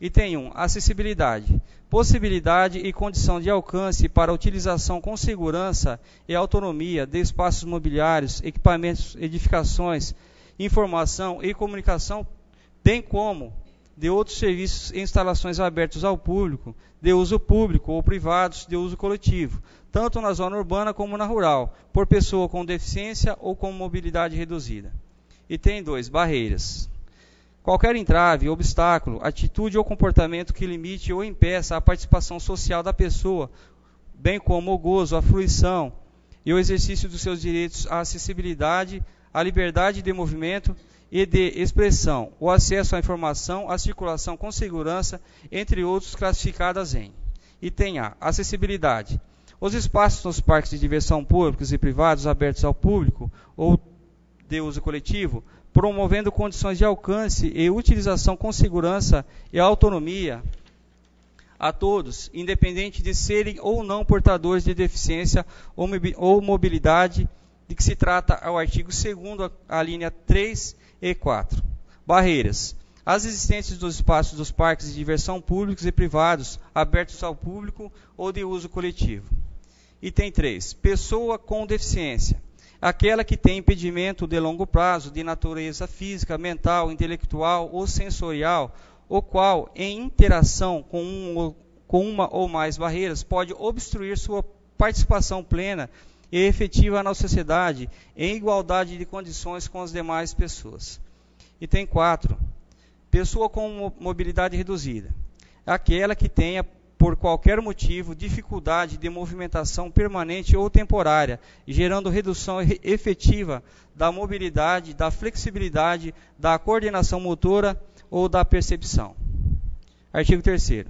Item 1. Acessibilidade. Possibilidade e condição de alcance para a utilização com segurança e autonomia de espaços mobiliários, equipamentos, edificações, informação e comunicação, bem como de outros serviços e instalações abertos ao público, de uso público ou privados de uso coletivo, tanto na zona urbana como na rural, por pessoa com deficiência ou com mobilidade reduzida. Item 2. Barreiras. Qualquer entrave, obstáculo, atitude ou comportamento que limite ou impeça a participação social da pessoa, bem como o gozo, a fruição e o exercício dos seus direitos à acessibilidade, à liberdade de movimento e de expressão, o acesso à informação, à circulação com segurança, entre outros classificadas em. Item A. Acessibilidade. Os espaços nos parques de diversão públicos e privados abertos ao público ou de uso coletivo, promovendo condições de alcance e utilização com segurança e autonomia a todos, independente de serem ou não portadores de deficiência ou mobilidade, de que se trata ao artigo 2º, a linha 3 e 4. Barreiras. As existentes dos espaços dos parques de diversão públicos e privados, abertos ao público ou de uso coletivo. Item 3. Pessoa com deficiência. Aquela que tem impedimento de longo prazo de natureza física, mental, intelectual ou sensorial, o qual, em interação com uma ou mais barreiras, pode obstruir sua participação plena e efetiva na sociedade, em igualdade de condições com as demais pessoas. Item 4. Pessoa com mobilidade reduzida. Aquela que tenha por qualquer motivo, dificuldade de movimentação permanente ou temporária, gerando redução efetiva da mobilidade, da flexibilidade, da coordenação motora ou da percepção. Artigo 3º.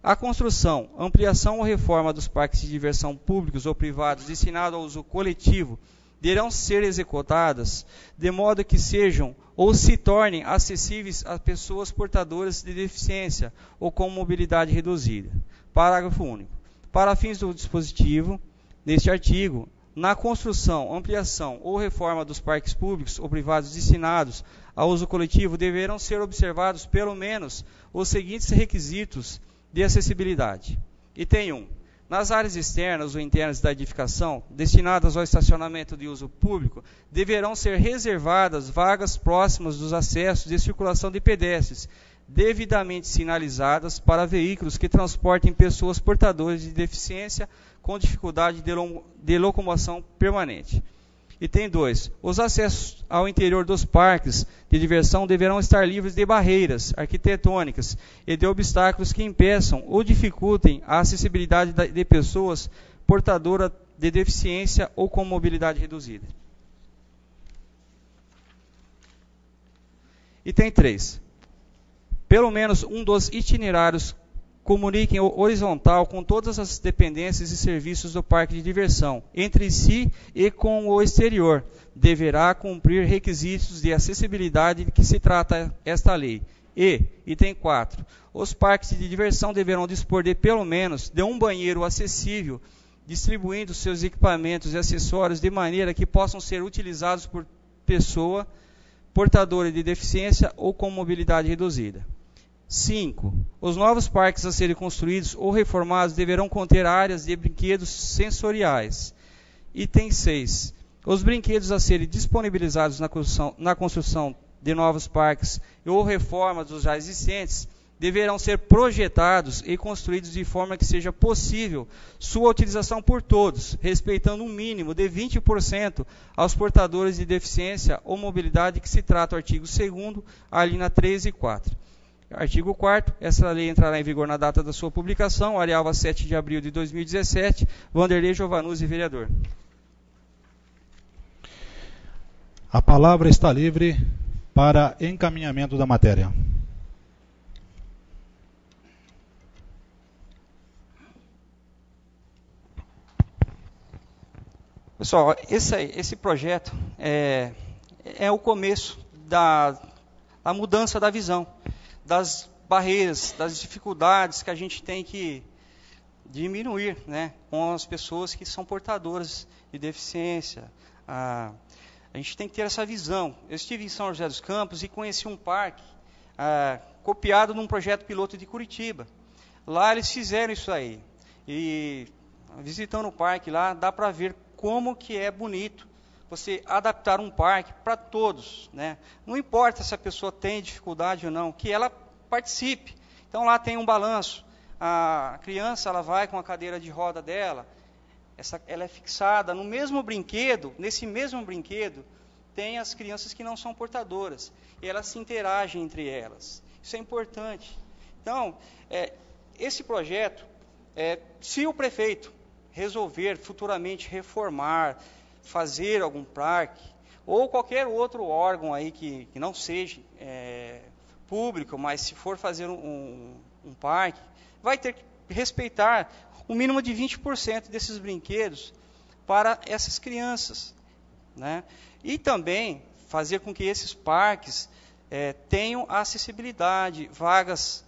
A construção, ampliação ou reforma dos parques de diversão públicos ou privados destinados ao uso coletivo deverão ser executadas de modo que sejam ou se tornem acessíveis a pessoas portadoras de deficiência ou com mobilidade reduzida. Parágrafo único. Para fins do dispositivo, neste artigo, na construção, ampliação ou reforma dos parques públicos ou privados destinados ao uso coletivo deverão ser observados pelo menos os seguintes requisitos de acessibilidade. Item 1. Nas áreas externas ou internas da edificação, destinadas ao estacionamento de uso público, deverão ser reservadas vagas próximas dos acessos de circulação de pedestres, devidamente sinalizadas para veículos que transportem pessoas portadoras de deficiência com dificuldade de locomoção permanente. Item 2. Os acessos ao interior dos parques de diversão deverão estar livres de barreiras arquitetônicas e de obstáculos que impeçam ou dificultem a acessibilidade de pessoas portadoras de deficiência ou com mobilidade reduzida. Item 3. Pelo menos um dos itinerários comuniquem horizontal com todas as dependências e serviços do parque de diversão, entre si e com o exterior. Deverá cumprir requisitos de acessibilidade de que se trata esta lei. E, item 4, os parques de diversão deverão dispor de pelo menos de um banheiro acessível, distribuindo seus equipamentos e acessórios de maneira que possam ser utilizados por pessoa portadora de deficiência ou com mobilidade reduzida. 5. Os novos parques a serem construídos ou reformados deverão conter áreas de brinquedos sensoriais. Item 6. Os brinquedos a serem disponibilizados na construção de novos parques ou reforma dos já existentes deverão ser projetados e construídos de forma que seja possível sua utilização por todos, respeitando um mínimo de 20% aos portadores de deficiência ou mobilidade que se trata o artigo 2º, a linha 3 e 4. Artigo 4º, essa lei entrará em vigor na data da sua publicação, Arialva, 7 de abril de 2017, Vanderlei Giovanuzzi, vereador. A palavra está livre para encaminhamento da matéria. Pessoal, esse projeto é o começo da mudança da visão, das barreiras, das dificuldades que a gente tem que diminuir, né, com as pessoas que são portadoras de deficiência. A gente tem que ter essa visão. Eu estive em São José dos Campos e conheci um parque copiado num projeto piloto de Curitiba. Lá eles fizeram isso aí. E visitando o parque lá, dá para ver como que é bonito você adaptar um parque para todos, né? Não importa se a pessoa tem dificuldade ou não, que ela participe. Então lá tem um balanço, a criança ela vai com a cadeira de roda dela, ela é fixada no mesmo brinquedo, nesse mesmo brinquedo tem as crianças que não são portadoras, e elas se interagem entre elas. Isso é importante. Então, esse projeto, se o prefeito resolver futuramente reformar, fazer algum parque, ou qualquer outro órgão aí que não seja público, mas se for fazer um parque, vai ter que respeitar o mínimo de 20% desses brinquedos para essas crianças, né? E também fazer com que esses parques tenham acessibilidade, vagas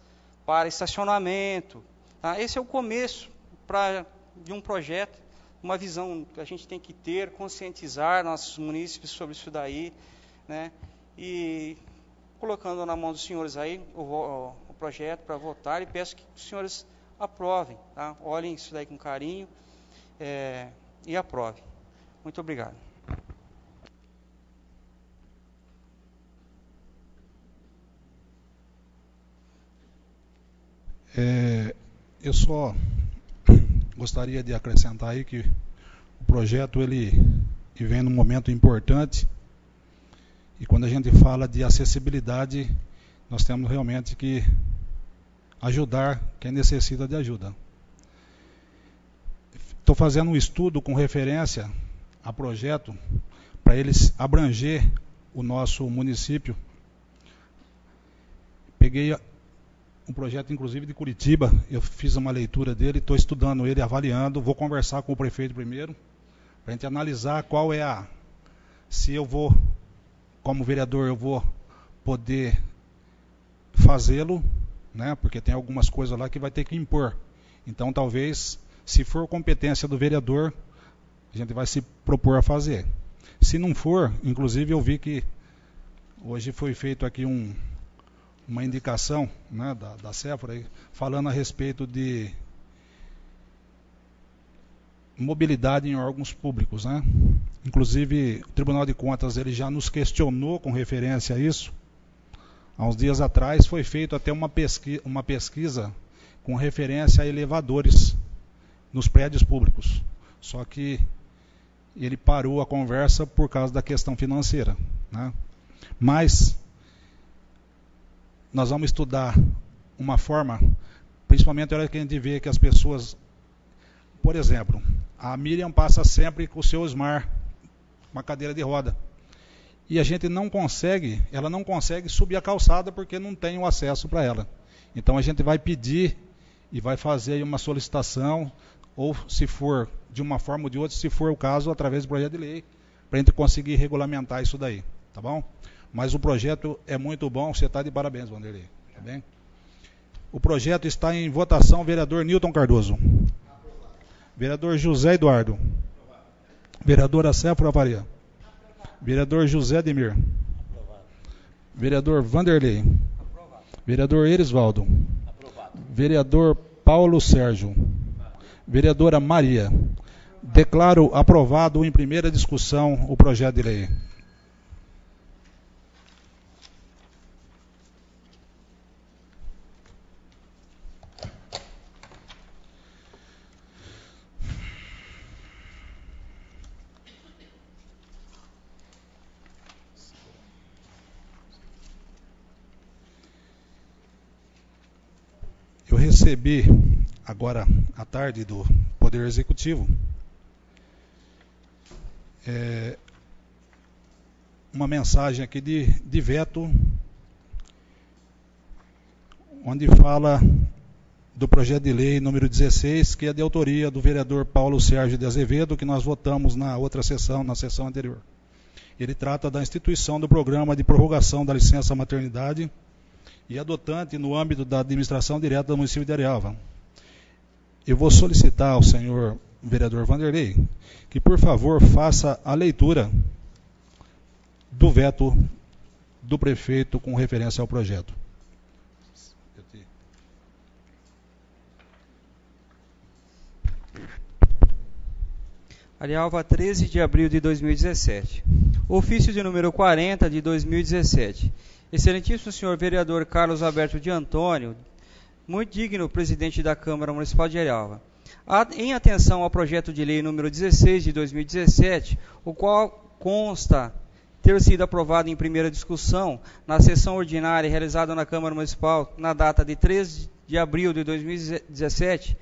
para estacionamento. Tá? Esse é o começo de um projeto, uma visão que a gente tem que ter, conscientizar nossos munícipes sobre isso daí, né? E colocando na mão dos senhores aí o projeto para votar, e peço que os senhores aprovem, tá? Olhem isso daí com carinho e aprovem. Muito obrigado. Eu só gostaria de acrescentar aí que o projeto ele vem num momento importante, e quando a gente fala de acessibilidade, nós temos realmente que ajudar quem necessita de ajuda. estou fazendo um estudo com referência a projeto para eles abranger o nosso município. Peguei um projeto, inclusive, de Curitiba, eu fiz uma leitura dele, estou estudando ele, avaliando, vou conversar com o prefeito primeiro, para a gente analisar qual é se eu vou, como vereador, eu vou poder fazê-lo, né, porque tem algumas coisas lá que vai ter que impor. Então, talvez, se for competência do vereador, a gente vai se propor a fazer. Se não for, inclusive eu vi que hoje foi feito aqui uma indicação, né, da Sephora, falando a respeito de mobilidade em órgãos públicos, né? Inclusive, o Tribunal de Contas ele já nos questionou com referência a isso. Há uns dias atrás foi feita até uma pesquisa com referência a elevadores nos prédios públicos. Só que ele parou a conversa por causa da questão financeira, né? Mas nós vamos estudar uma forma, principalmente na hora que a gente vê que as pessoas, por exemplo, a Miriam passa sempre com o seu Smart, uma cadeira de roda, e a gente ela não consegue subir a calçada porque não tem o acesso para ela. Então a gente vai pedir e vai fazer aí uma solicitação, ou se for de uma forma ou de outra, se for o caso, através do projeto de lei, para a gente conseguir regulamentar isso daí, tá bom? Mas o projeto é muito bom, você está de parabéns, Vanderlei, tá bem? O projeto está em votação, vereador Newton Cardoso. Vereador José Eduardo. Vereadora Sephora Faria. Vereador José Demir. Vereador Vanderlei. Vereador Erisvaldo. Vereador Paulo Sérgio. Vereadora Maria. Declaro aprovado em primeira discussão o projeto de lei. Eu recebi agora à tarde do Poder Executivo uma mensagem aqui de veto, onde fala do projeto de lei número 16, que é de autoria do vereador Paulo Sérgio de Azevedo, que nós votamos na outra sessão, na sessão anterior. Ele trata da instituição do programa de prorrogação da licença maternidade e adotante no âmbito da administração direta do município de Arialva. Eu vou solicitar ao senhor vereador Vanderlei que, por favor, faça a leitura do veto do prefeito com referência ao projeto. Arialva, 13 de abril de 2017. Ofício de número 40 de 2017. Excelentíssimo senhor vereador Carlos Alberto de Antônio, muito digno presidente da Câmara Municipal de Arialva. Em atenção ao projeto de lei número 16 de 2017, o qual consta ter sido aprovado em primeira discussão na sessão ordinária realizada na Câmara Municipal na data de 3 de abril de 2017,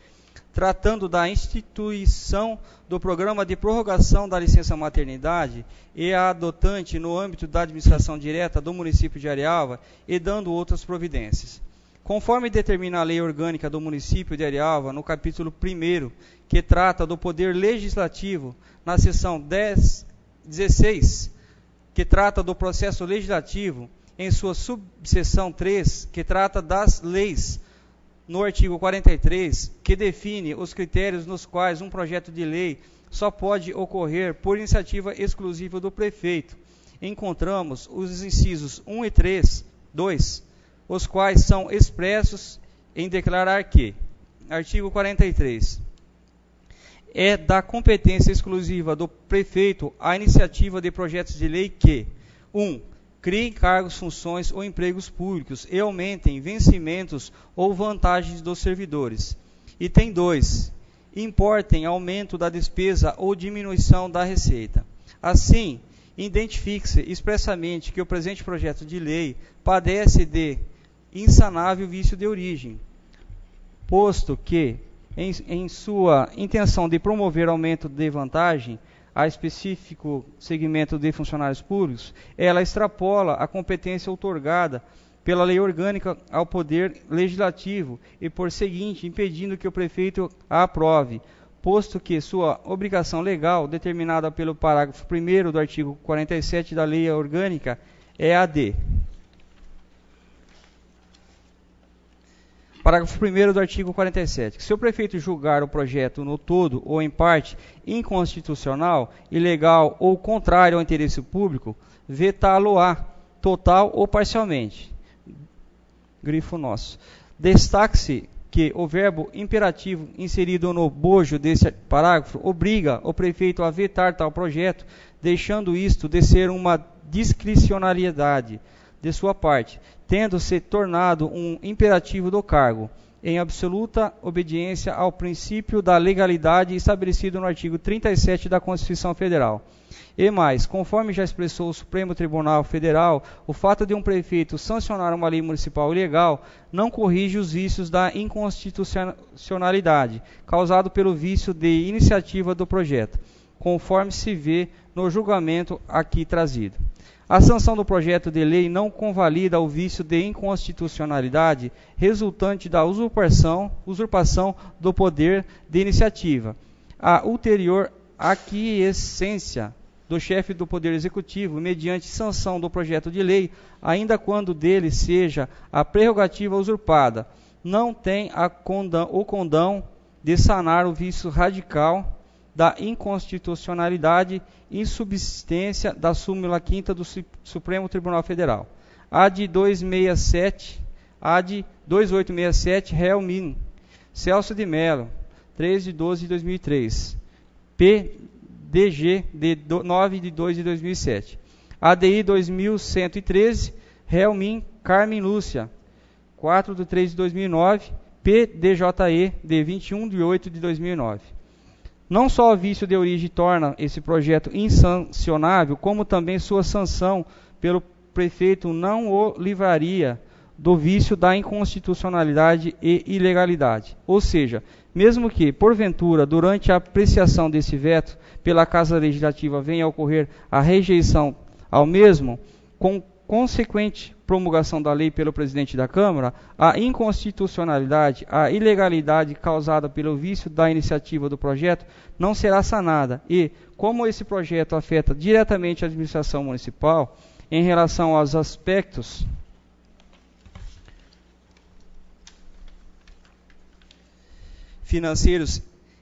tratando da instituição do programa de prorrogação da licença maternidade e a adotante no âmbito da administração direta do município de Arialva e dando outras providências. Conforme determina a lei orgânica do município de Arialva, no capítulo 1º, que trata do poder legislativo, na seção 16, que trata do processo legislativo, em sua subseção 3, que trata das leis, no artigo 43, que define os critérios nos quais um projeto de lei só pode ocorrer por iniciativa exclusiva do prefeito. Encontramos os incisos 1 e 3, 2, os quais são expressos em declarar que, artigo 43, é da competência exclusiva do prefeito a iniciativa de projetos de lei que 1. Criem cargos, funções ou empregos públicos e aumentem vencimentos ou vantagens dos servidores. Item 2. Importem aumento da despesa ou diminuição da receita. Assim, identifique-se expressamente que o presente projeto de lei padece de insanável vício de origem, posto que em sua intenção de promover aumento de vantagem a específico segmento de funcionários públicos, ela extrapola a competência outorgada pela lei orgânica ao Poder Legislativo e, por seguinte, impedindo que o prefeito a aprove, posto que sua obrigação legal, determinada pelo parágrafo 1º do artigo 47 da lei orgânica, é a de... Parágrafo 1º do artigo 47. Se o prefeito julgar o projeto no todo ou em parte inconstitucional, ilegal ou contrário ao interesse público, vetá-lo-á, total ou parcialmente. Grifo nosso. Destaque-se que o verbo imperativo inserido no bojo desse parágrafo obriga o prefeito a vetar tal projeto, deixando isto de ser uma discricionariedade de sua parte, tendo-se tornado um imperativo do cargo, em absoluta obediência ao princípio da legalidade estabelecido no artigo 37 da Constituição Federal. E mais, conforme já expressou o Supremo Tribunal Federal, o fato de um prefeito sancionar uma lei municipal ilegal não corrige os vícios da inconstitucionalidade, causado pelo vício de iniciativa do projeto, conforme se vê no julgamento aqui trazido. A sanção do projeto de lei não convalida o vício de inconstitucionalidade resultante da usurpação do poder de iniciativa. A ulterior aquiescência do chefe do Poder Executivo, mediante sanção do projeto de lei, ainda quando dele seja a prerrogativa usurpada, não tem o condão de sanar o vício radical da inconstitucionalidade em subsistência da súmula 5ª do Supremo Tribunal Federal. A de 2867, réu min. Celso de Mello, 3 de 12 de 2003. PDG, de 9 de 2 de 2007. ADI 2113, réu min. Carmen Lúcia, 4 de 3 de 2009. PDJE, de 21 de 8 de 2009. Não só o vício de origem torna esse projeto insancionável, como também sua sanção pelo prefeito não o livraria do vício da inconstitucionalidade e ilegalidade. Ou seja, mesmo que, porventura, durante a apreciação desse veto pela Casa Legislativa venha a ocorrer a rejeição ao mesmo, com consequente promulgação da lei pelo presidente da Câmara, a inconstitucionalidade, a ilegalidade causada pelo vício da iniciativa do projeto não será sanada e, como esse projeto afeta diretamente a administração municipal, em relação aos aspectos financeiros,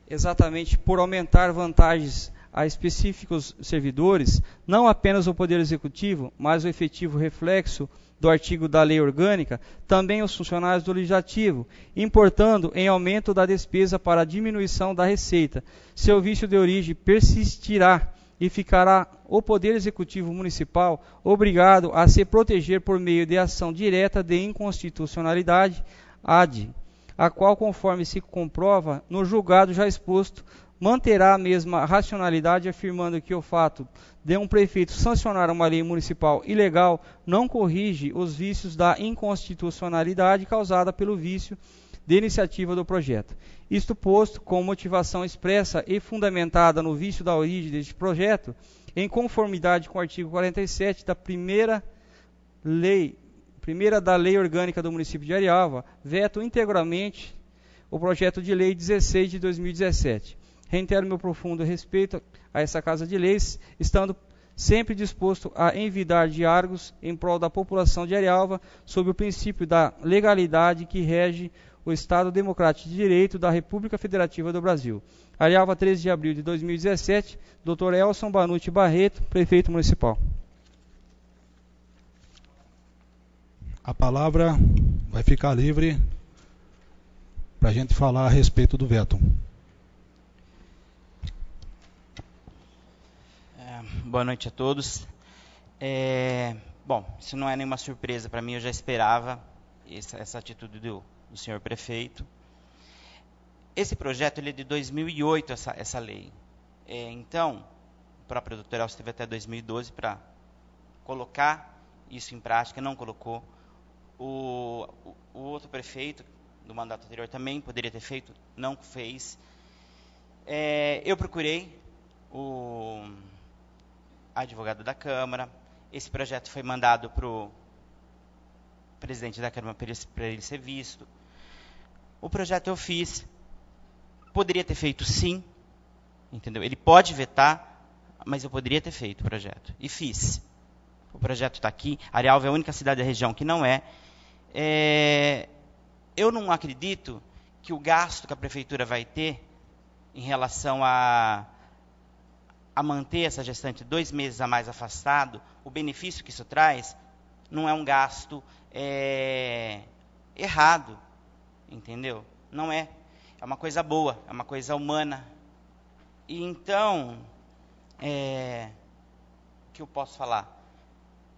exatamente por aumentar vantagens a específicos servidores, não apenas o Poder Executivo, mas o efetivo reflexo do artigo da Lei Orgânica, também os funcionários do Legislativo, importando em aumento da despesa para a diminuição da receita. Seu vício de origem persistirá e ficará o Poder Executivo Municipal obrigado a se proteger por meio de ação direta de inconstitucionalidade, AD, a qual, conforme se comprova no julgado já exposto, manterá a mesma racionalidade, afirmando que o fato de um prefeito sancionar uma lei municipal ilegal não corrige os vícios da inconstitucionalidade causada pelo vício de iniciativa do projeto. Isto posto, com motivação expressa e fundamentada no vício da origem deste projeto, em conformidade com o artigo 47 da primeira da Lei Orgânica do município de Arialva, veto integralmente o projeto de lei 16 de 2017. Reitero meu profundo respeito a essa Casa de Leis, estando sempre disposto a envidar diálogos em prol da população de Arialva, sob o princípio da legalidade que rege o Estado Democrático de Direito da República Federativa do Brasil. Arialva, 13 de abril de 2017, Dr. Elson Banucci Barreto, Prefeito Municipal. A palavra vai ficar livre para a gente falar a respeito do veto. Boa noite a todos. Bom, isso não é nenhuma surpresa para mim, eu já esperava essa atitude do senhor prefeito. Esse projeto ele é de 2008, essa lei. Então, o próprio Dr. Elcio teve até 2012 para colocar isso em prática, não colocou. O outro prefeito, do mandato anterior também poderia ter feito, não fez. Eu procurei o advogado da Câmara. Esse projeto foi mandado para o presidente da Câmara para ele ser visto. O projeto eu fiz. Poderia ter feito sim, entendeu? Ele pode vetar, mas eu poderia ter feito o projeto. E fiz. O projeto está aqui. Arialva é a única cidade da região que não é. Eu não acredito que o gasto que a prefeitura vai ter em relação a manter essa gestante 2 meses a mais afastado, o benefício que isso traz, não é um gasto errado, entendeu? Não é. É uma coisa boa, é uma coisa humana. E então, o que eu posso falar?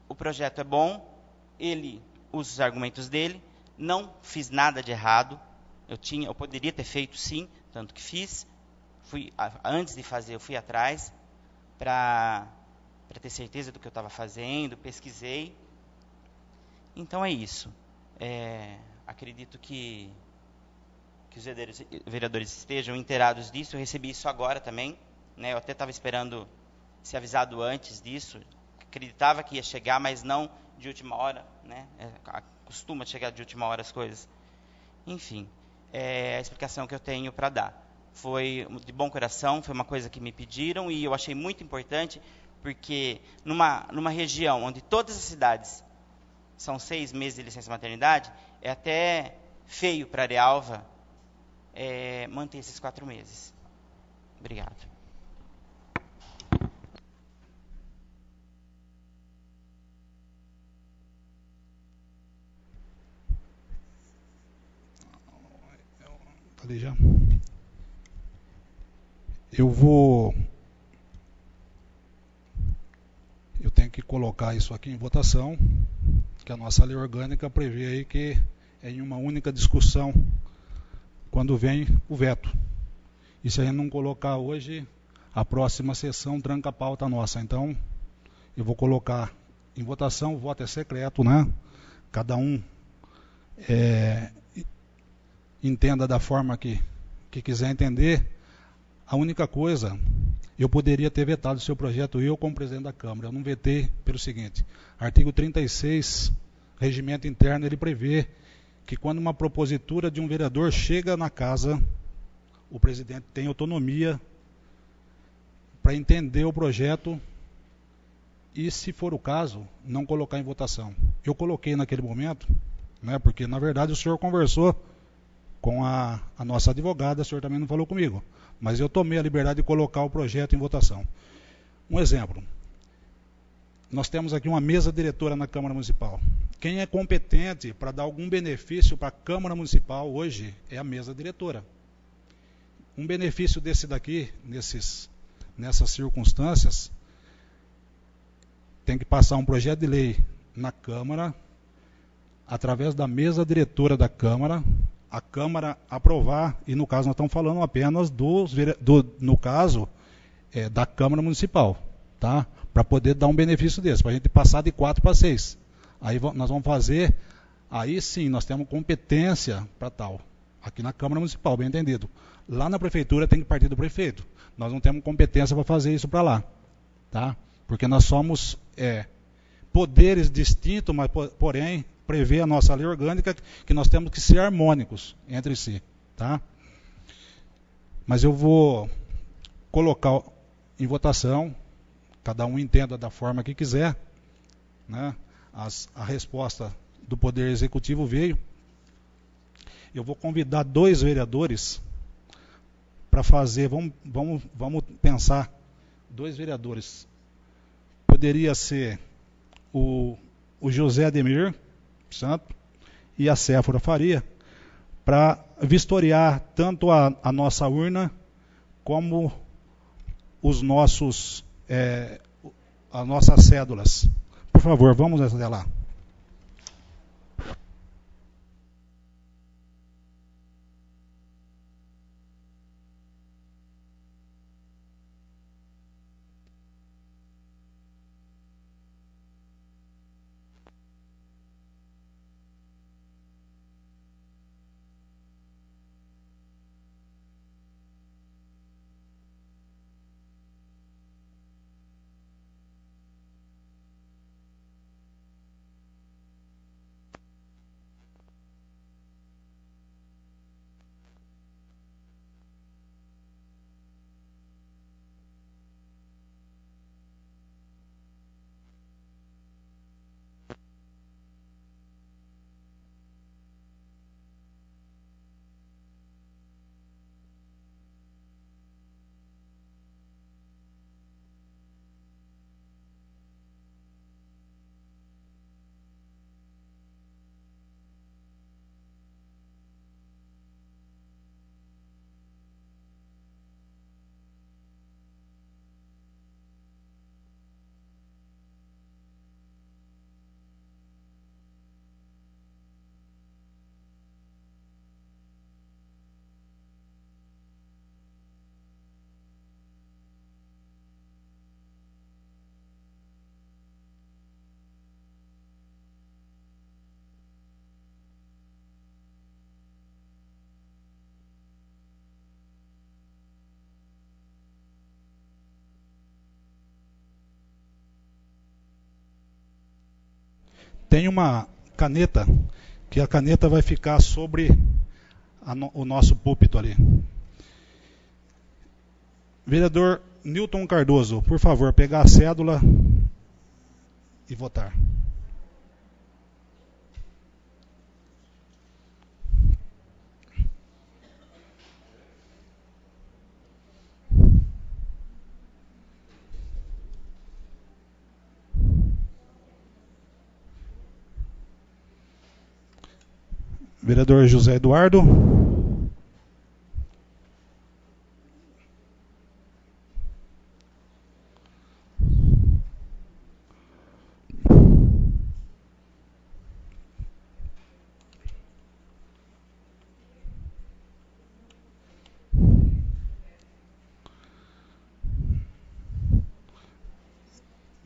O projeto é bom, ele usa os argumentos dele, não fiz nada de errado, eu poderia ter feito sim, tanto que fiz. Antes de fazer, eu fui atrás para ter certeza do que eu estava fazendo, pesquisei. Então é isso. Acredito que os vereadores estejam inteirados disso. Eu recebi isso agora também, né? Eu até estava esperando ser avisado antes disso. Acreditava que ia chegar, mas não de última hora, né? Costuma chegar de última hora as coisas. Enfim, é a explicação que eu tenho para dar. Foi de bom coração, foi uma coisa que me pediram e eu achei muito importante, porque numa região onde todas as cidades são 6 meses de licença maternidade, é até feio para Arialva manter esses 4 meses. Obrigado. Ali já. Eu tenho que colocar isso aqui em votação, que a nossa lei orgânica prevê aí que é em uma única discussão quando vem o veto. E se a gente não colocar hoje, a próxima sessão tranca a pauta nossa. Então, eu vou colocar em votação, o voto é secreto, né? Cada um entenda da forma que quiser entender. A única coisa, eu poderia ter vetado o seu projeto, eu como presidente da Câmara. Eu não vetei pelo seguinte: artigo 36, regimento interno, ele prevê que quando uma propositura de um vereador chega na casa, o presidente tem autonomia para entender o projeto e, se for o caso, não colocar em votação. Eu coloquei naquele momento, né, porque na verdade o senhor conversou com a nossa advogada, o senhor também não falou comigo, mas eu tomei a liberdade de colocar o projeto em votação. Um exemplo: nós temos aqui uma mesa diretora na Câmara Municipal. Quem é competente para dar algum benefício para a Câmara Municipal hoje é a mesa diretora. Um benefício desse daqui, nessas circunstâncias, tem que passar um projeto de lei na Câmara, através da mesa diretora da Câmara, a Câmara aprovar, e no caso nós estamos falando apenas no caso da Câmara Municipal, tá? Para poder dar um benefício desse, para a gente passar de 4 para 6. Aí nós vamos fazer, aí sim, nós temos competência para tal. Aqui na Câmara Municipal, bem entendido. Lá na Prefeitura tem que partir do prefeito. Nós não temos competência para fazer isso para lá, tá? Porque nós somos poderes distintos, mas porém prevê a nossa lei orgânica que nós temos que ser harmônicos entre si, tá? Mas eu vou colocar em votação, cada um entenda da forma que quiser, né? A resposta do Poder Executivo veio. Eu vou convidar 2 vereadores para fazer, vamos pensar, 2 vereadores. Poderia ser o José Ademir Santo e a Séfora Faria, para vistoriar tanto a nossa urna como as nossas cédulas. Por favor, vamos até lá. tem uma caneta, que a caneta vai ficar sobre o nosso púlpito ali. Vereador Newton Cardoso, por favor, pegar a cédula e votar. Vereador José Eduardo.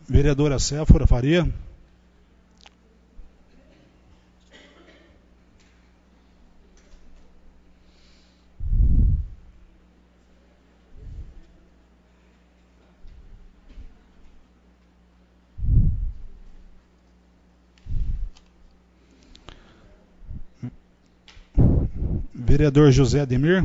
Vereadora Séfora Faria. Vereador José Ademir.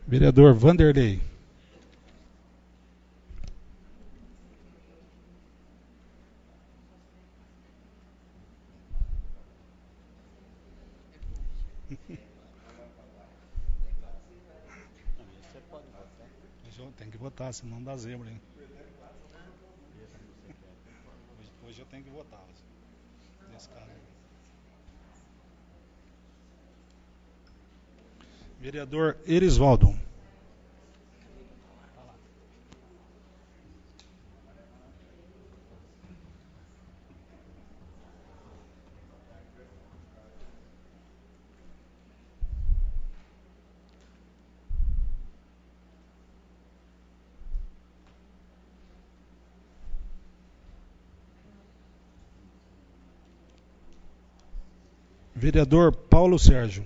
Vereador Vanderlei. Tem que votar, senão dá zebra, hein? Hoje eu tenho que votar. Nesse caso. Vereador Erisvaldo. Vereador Paulo Sérgio.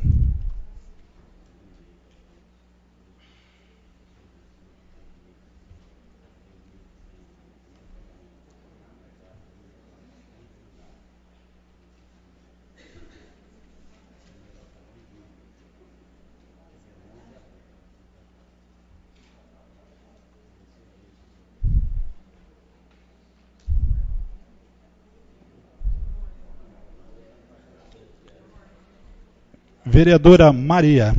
Vereadora Maria.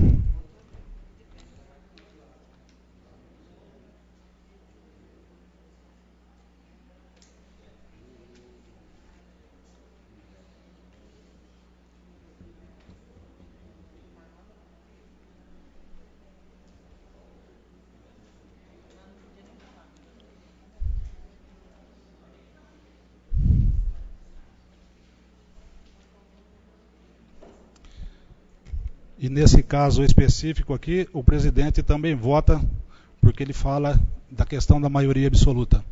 E nesse caso específico aqui, o presidente também vota, porque ele fala da questão da maioria absoluta.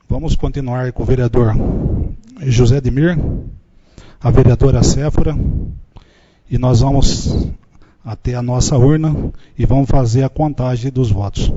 Vamos continuar com o vereador José Ademir, a vereadora Séfora, e nós vamos até a nossa urna e vamos fazer a contagem dos votos.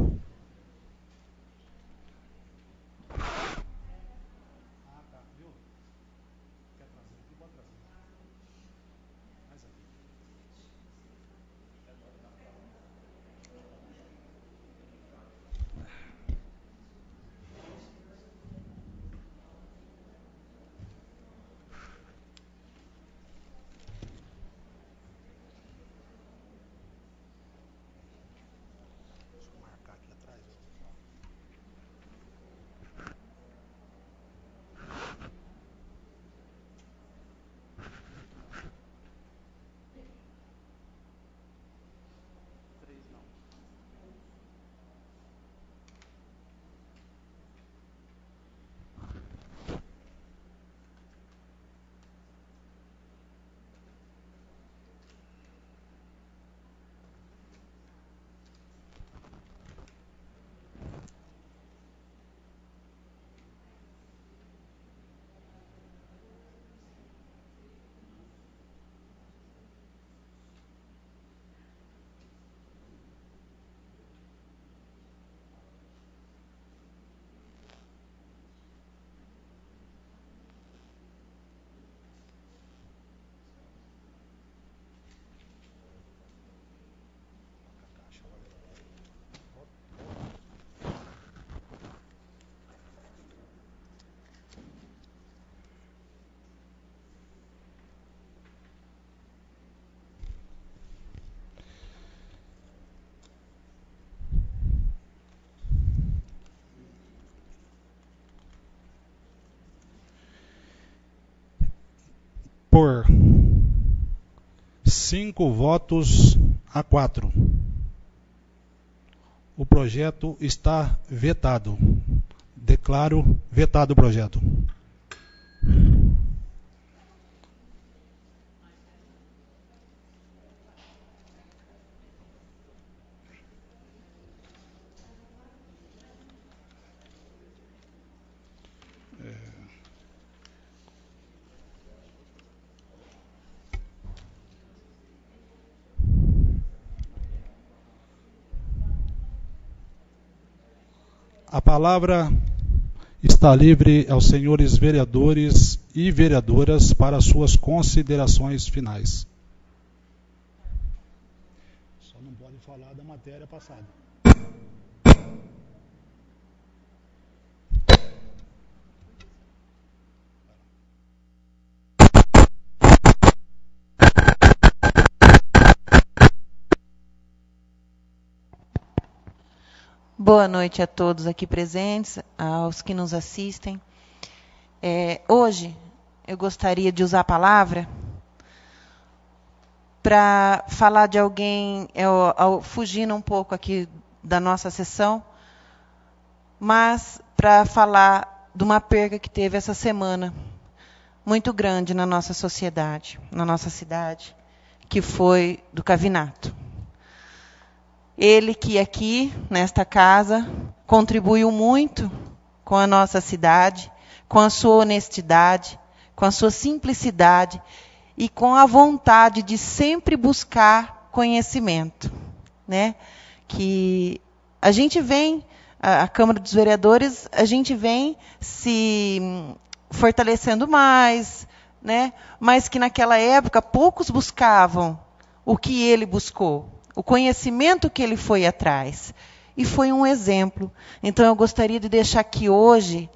Por 5 votos a 4. O projeto está vetado. Declaro vetado o projeto. A palavra está livre aos senhores vereadores e vereadoras para suas considerações finais. Só não pode falar da matéria passada. Boa noite a todos aqui presentes, aos que nos assistem. Hoje, eu gostaria de usar a palavra para falar de alguém, fugindo um pouco aqui da nossa sessão, mas para falar de uma perca que teve essa semana, muito grande na nossa sociedade, na nossa cidade, que foi do Cavinato. Ele que aqui, nesta casa, contribuiu muito com a nossa cidade, com a sua honestidade, com a sua simplicidade e com a vontade de sempre buscar conhecimento, né? Que a gente vem, a Câmara dos Vereadores, a gente vem se fortalecendo mais, né? Mas que naquela época poucos buscavam o que ele buscou, o conhecimento que ele foi atrás. E foi um exemplo. Então, eu gostaria de deixar aqui hoje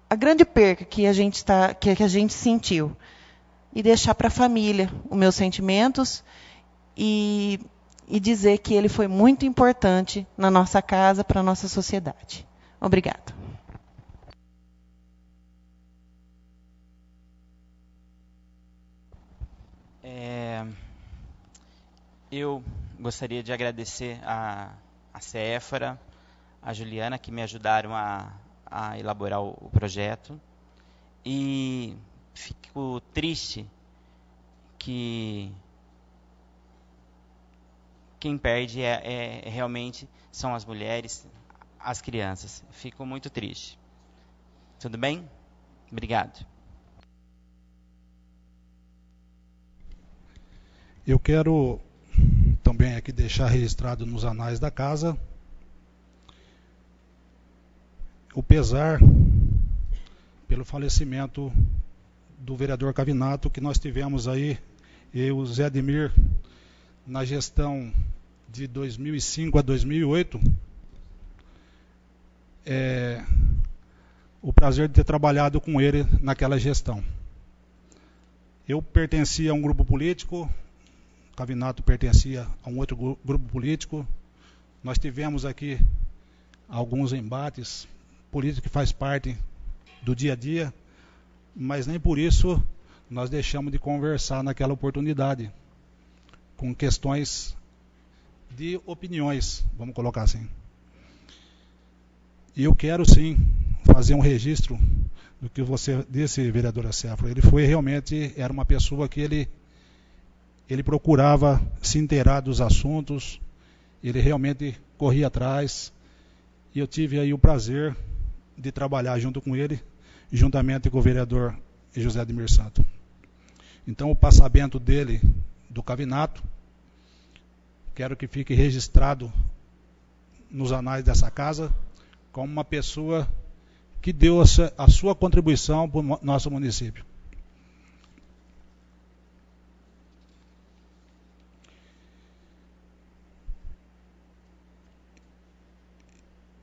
a grande perca que a gente sentiu. E deixar para a família os meus sentimentos e dizer que ele foi muito importante na nossa casa, para a nossa sociedade. Obrigada. Eu gostaria de agradecer a Céfora, a Juliana, que me ajudaram a elaborar o projeto. E fico triste que quem perde realmente são as mulheres, as crianças. Fico muito triste. Tudo bem? Obrigado. Eu quero também aqui deixar registrado nos anais da casa o pesar pelo falecimento do vereador Cavinato, que nós tivemos aí, eu e o Zé Ademir, na gestão de 2005 a 2008, o prazer de ter trabalhado com ele naquela gestão. Eu pertencia a um grupo político, Cavinato pertencia a um outro grupo político. Nós tivemos aqui alguns embates políticos que faz parte do dia a dia, mas nem por isso nós deixamos de conversar naquela oportunidade, com questões de opiniões, vamos colocar assim. E eu quero sim fazer um registro do que você disse, vereadora Céfora. Ele foi realmente, era uma pessoa que ele procurava se inteirar dos assuntos, ele realmente corria atrás, e eu tive aí o prazer de trabalhar junto com ele, juntamente com o vereador José Ademir Santo. Então, o passamento dele, do Cavinato, quero que fique registrado nos anais dessa casa, como uma pessoa que deu a sua contribuição para o nosso município.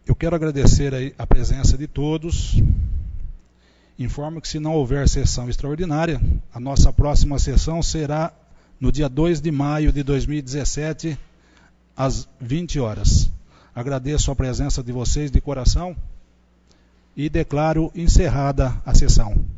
Eu quero agradecer aí a presença de todos. Informo que, se não houver sessão extraordinária, a nossa próxima sessão será no dia 2 de maio de 2017, às 20 horas. Agradeço a presença de vocês de coração e declaro encerrada a sessão.